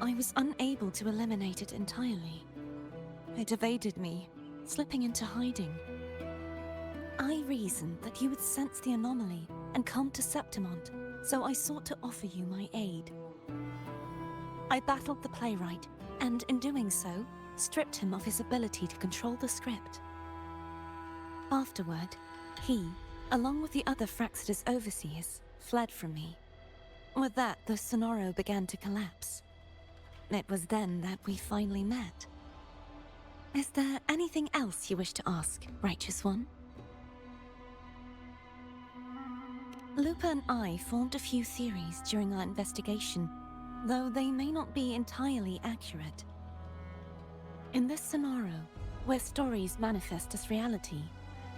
I was unable to eliminate it entirely. It evaded me, slipping into hiding. I reasoned that you would sense the anomaly and come to Septimont, so I sought to offer you my aid. I battled the playwright, and in doing so, stripped him of his ability to control the script. Afterward, he, along with the other Fraxidus overseers, fled from me. With that, the Sonoro began to collapse. It was then that we finally met. Is there anything else you wish to ask, Righteous One? Lupa and I formed a few theories during our investigation, though they may not be entirely accurate. In this Sonoro, where stories manifest as reality,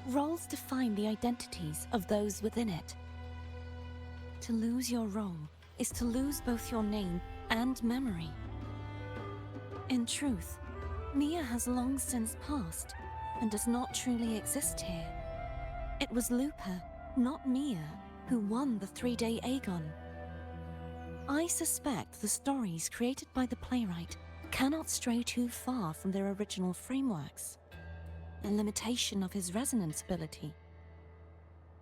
roles define the identities of those within it. To lose your role is to lose both your name and memory. In truth, Mia has long since passed and does not truly exist here. It was Lupa, not Mia, who won the 3-day Aegon. I suspect the stories created by the playwright cannot stray too far from their original frameworks, a limitation of his resonance ability.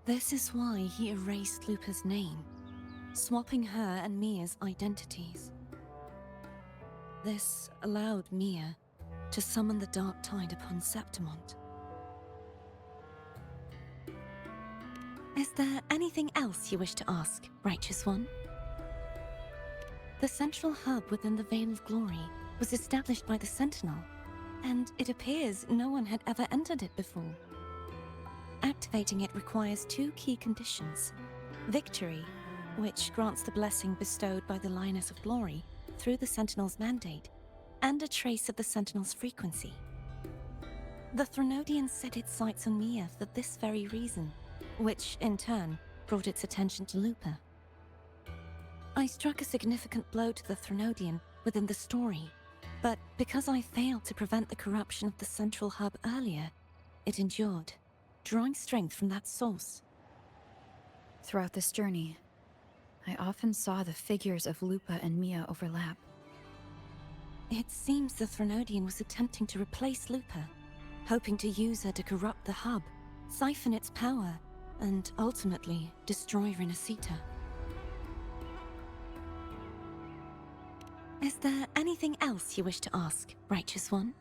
This is why he erased Lupa's name, swapping her and Mia's identities. This allowed Mia to summon the Dark Tide upon Septimont. Is there anything else you wish to ask, Righteous One? The central hub within the Veil of Glory was established by the Sentinel, and it appears no one had ever entered it before. Activating it requires 2 key conditions: victory, which grants the blessing bestowed by the Lioness of Glory through the Sentinel's mandate, and a trace of the Sentinel's frequency. The Threnodian set its sights on Mia for this very reason, which, in turn, brought its attention to Lupa. I struck a significant blow to the Threnodian within the story, but because I failed to prevent the corruption of the central hub earlier, it endured, drawing strength from that source. Throughout this journey, I often saw the figures of Lupa and Mia overlap. It seems the Threnodian was attempting to replace Lupa, hoping to use her to corrupt the hub, siphon its power, and ultimately destroy Renacita. Is there anything else you wish to ask, Righteous One?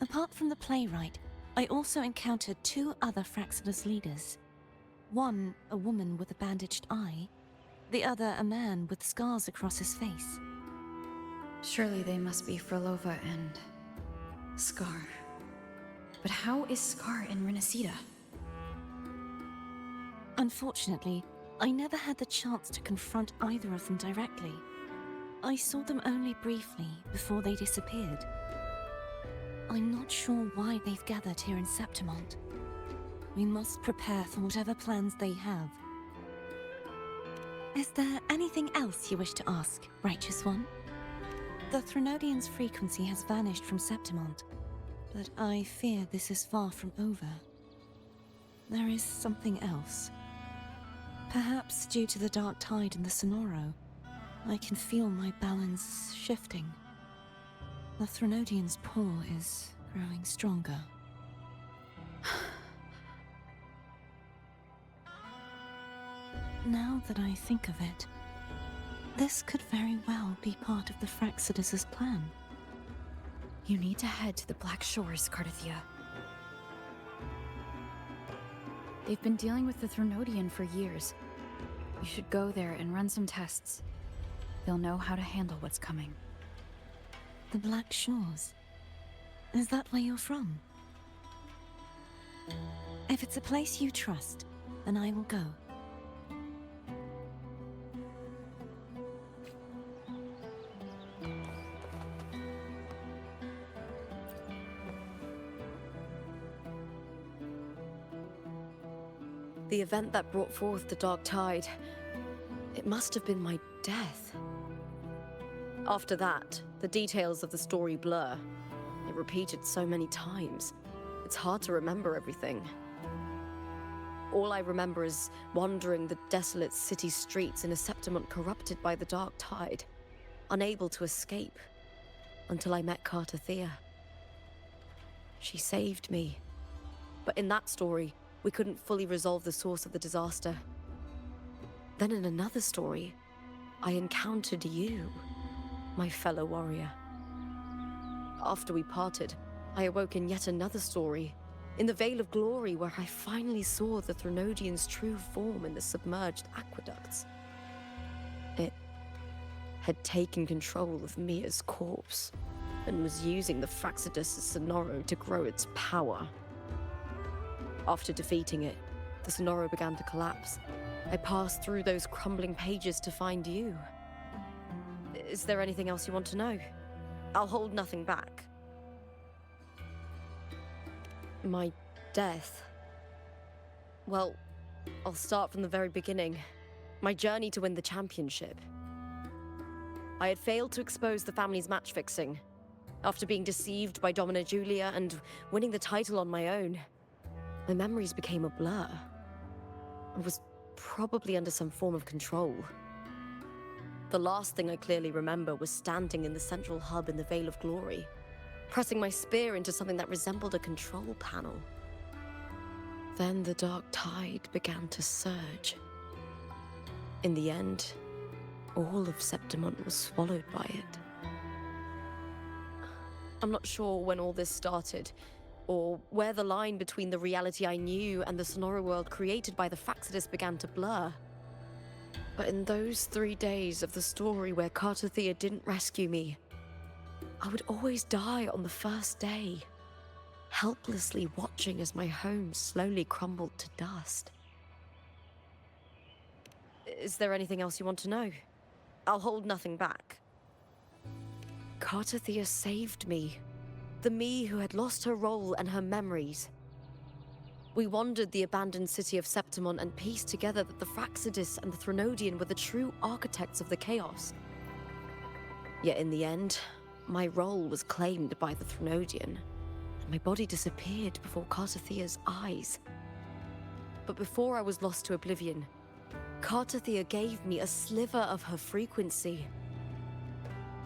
Apart from the playwright, I also encountered 2 other Fraxidus leaders. One, a woman with a bandaged eye, the other a man with scars across his face. Surely they must be Frolova and Scar. But how is Scar in Renacita? Unfortunately, I never had the chance to confront either of them directly. I saw them only briefly before they disappeared. I'm not sure why they've gathered here in Septimont. We must prepare for whatever plans they have. Is there anything else you wish to ask, Righteous One? The Threnodian's frequency has vanished from Septimont, but I fear this is far from over. There is something else. Perhaps due to the Dark Tide in the Sonoro, I can feel my balance shifting. The Threnodian's pull is growing stronger. Now that I think of it, this could very well be part of the Fraxidus' plan. You need to head to the Black Shores, Cardathia. They've been dealing with the Threnodian for years. You should go there and run some tests. They'll know how to handle what's coming. The Black Shores. Is that where you're from? If it's a place you trust, then I will go. The event that brought forth the Dark Tide, it must have been my death. After that, the details of the story blur. It repeated so many times. It's hard to remember everything. All I remember is wandering the desolate city streets in a Septimont corrupted by the Dark Tide, unable to escape, until I met Cartathea. She saved me. But in that story, we couldn't fully resolve the source of the disaster. Then in another story, I encountered you, my fellow warrior. After we parted, I awoke in yet another story, in the Vale of Glory, where I finally saw the Threnodian's true form in the submerged aqueducts. It had taken control of Mia's corpse, and was using the Fraxidus' Sonoro to grow its power. After defeating it, the Sonoro began to collapse. I passed through those crumbling pages to find you. Is there anything else you want to know? I'll hold nothing back. My death. Well, I'll start from the very beginning. My journey to win the championship. I had failed to expose the family's match fixing. After being deceived by Domina Julia and winning the title on my own, my memories became a blur. I was probably under some form of control. The last thing I clearly remember was standing in the central hub in the Vale of Glory, pressing my spear into something that resembled a control panel. Then the Dark Tide began to surge. In the end, all of Septimont was swallowed by it. I'm not sure when all this started, or where the line between the reality I knew and the Sonoro world created by the Fraxidus began to blur. But in those 3 days of the story where Cartathea didn't rescue me, I would always die on the first day, helplessly watching as my home slowly crumbled to dust. Is there anything else you want to know? I'll hold nothing back. Cartathea saved me. The me who had lost her role and her memories. We wandered the abandoned city of Septimont and pieced together that the Fraxidus and the Threnodian were the true architects of the chaos. Yet in the end, my role was claimed by the Threnodian, and my body disappeared before Cartathea's eyes. But before I was lost to oblivion, Cartathea gave me a sliver of her frequency.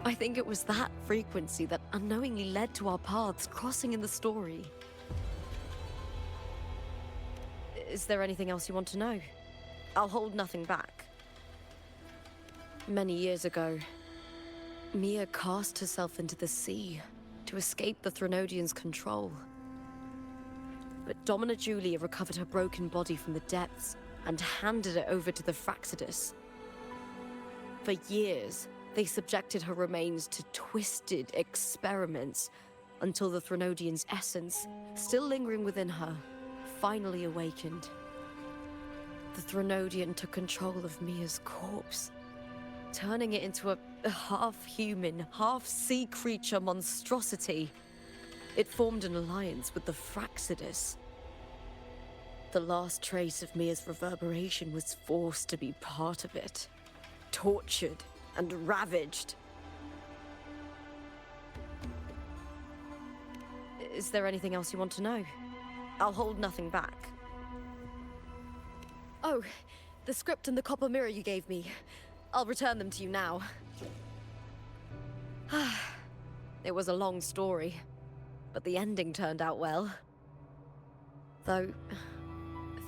I think it was that frequency that unknowingly led to our paths crossing in the story. Is there anything else you want to know? I'll hold nothing back. Many years ago, Mia cast herself into the sea to escape the Threnodian's control. But Domina Julia recovered her broken body from the depths and handed it over to the Fraxidus. For years, they subjected her remains to twisted experiments until the Threnodian's essence, still lingering within her, finally awakened. The Threnodian took control of Mia's corpse, turning it into a half-human, half-sea creature monstrosity. It formed an alliance with the Fraxidus. The last trace of Mia's reverberation was forced to be part of it, tortured and ravaged. Is there anything else you want to know? I'll hold nothing back. Oh, the script and the copper mirror you gave me. I'll return them to you now. It was a long story, but the ending turned out well. Though,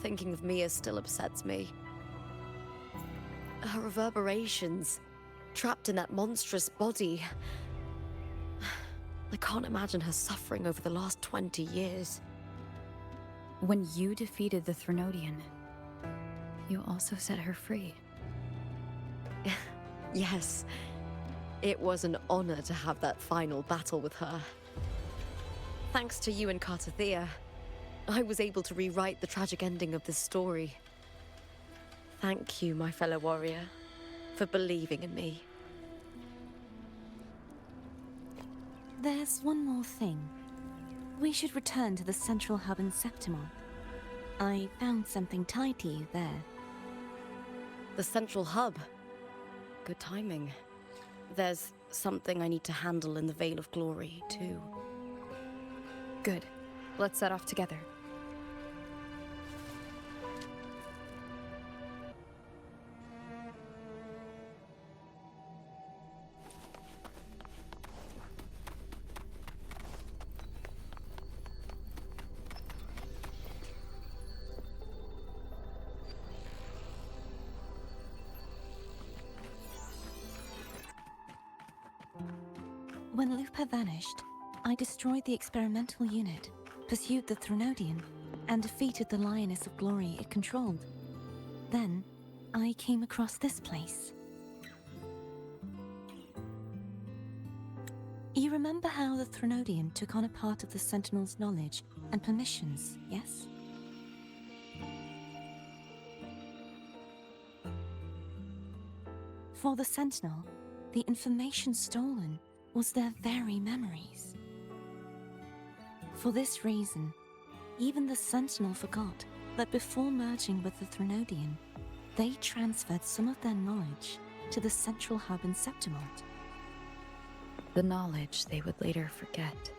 thinking of Mia still upsets me. Her reverberations, trapped in that monstrous body. I can't imagine her suffering over the last 20 years. When you defeated the Threnodian, you also set her free. Yes, it was an honor to have that final battle with her. Thanks to you and Cartathea, I was able to rewrite the tragic ending of this story. Thank you, my fellow warrior, for believing in me. There's one more thing. We should return to the central hub in Septimon. I found something tied to you there. The central hub. Good timing. There's something I need to handle in the Veil of Glory, too. Good. Let's set off together. When Lupa vanished, I destroyed the experimental unit, pursued the Threnodian, and defeated the Lioness of Glory it controlled. Then, I came across this place. You remember how the Threnodian took on a part of the Sentinel's knowledge and permissions, yes? For the Sentinel, the information stolen was their very memories. For this reason, even the Sentinel forgot that before merging with the Threnodian, they transferred some of their knowledge to the central hub in Septimont. The knowledge they would later forget.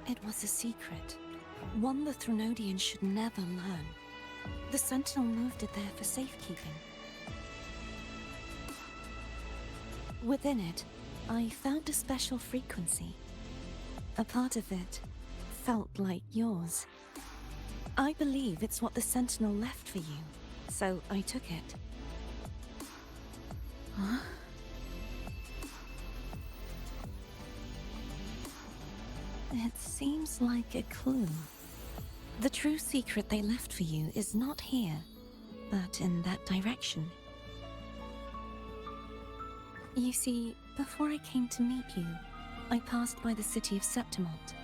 It was a secret, one the Threnodian should never learn. The Sentinel moved it there for safekeeping. Within it, I found a special frequency. A part of it felt like yours. I believe it's what the Sentinel left for you, so I took it. Huh? It seems like a clue. The true secret they left for you is not here, but in that direction. You see, before I came to meet you, I passed by the city of Septimont.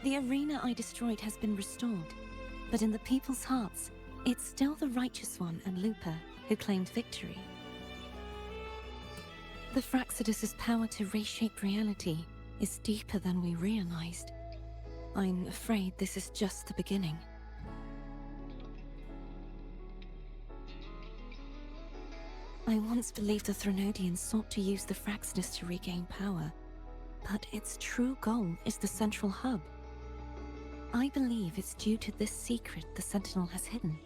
The arena I destroyed has been restored, but in the people's hearts, it's still the Righteous One and Lupa who claimed victory. The Fraxidus' power to reshape reality is deeper than we realized. I'm afraid this is just the beginning. I once believed the Threnodians sought to use the Fraxidus to regain power, but its true goal is the central hub. I believe it's due to this secret the Sentinel has hidden.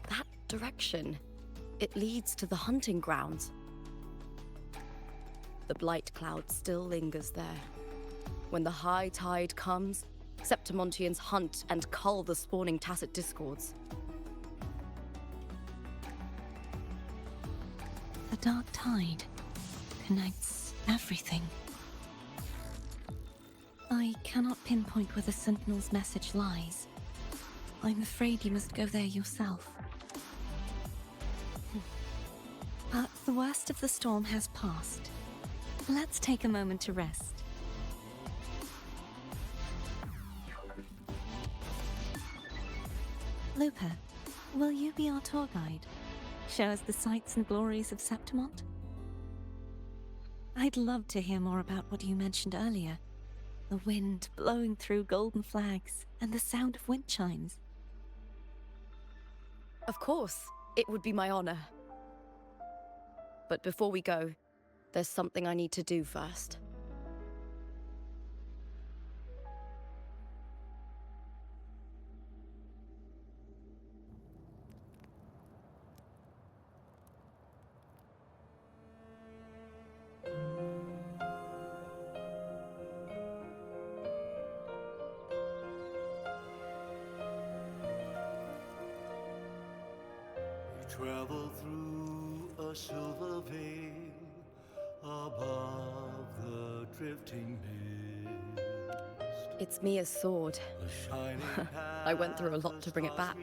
That direction. It leads to the hunting grounds. The blight cloud still lingers there. When the high tide comes, Septimontians hunt and cull the spawning Tacit Discords. The dark tide connects everything. I cannot pinpoint where the Sentinel's message lies. I'm afraid you must go there yourself. But the worst of the storm has passed. Let's take a moment to rest. Lupa, will you be our tour guide? Show us the sights and glories of Septimont? I'd love to hear more about what you mentioned earlier. The wind blowing through golden flags and the sound of wind chimes. Of course, it would be my honor. But before we go, there's something I need to do first. Travel through a silver veil above drifting mist. It's Mia's sword. The shining I went through a lot to bring it back.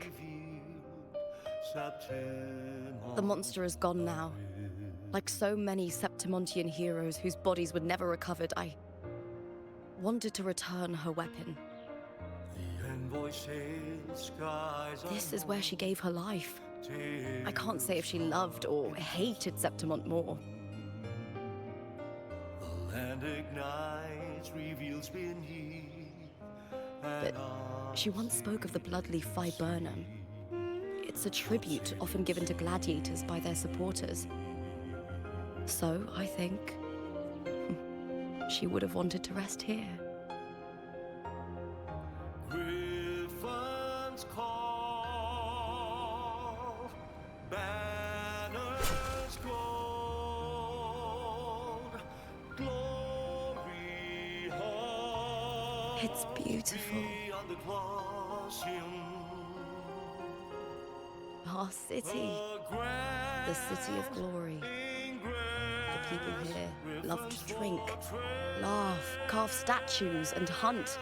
The monster is gone now. Like so many Septimontian heroes whose bodies were never recovered, I wanted to return her weapon. This is where she gave her life. I can't say if she loved or hated Septimont more. The land ignites, reveals beneath. But she once spoke of the bloodleaf viburnum. It's a tribute often given to gladiators by their supporters. So, I think, she would have wanted to rest here. Griffins call, banners gold, glory hall. It's beautiful. Beyond the Colosseum, Our city. The city of glory. The people here love to drink, laugh, carve statues, and hunt.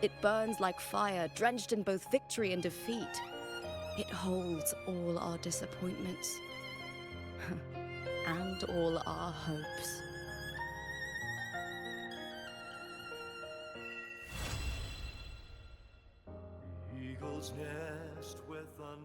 It burns like fire, drenched in both victory and defeat. It holds all our disappointments and all our hopes. eagle's nest with thunder.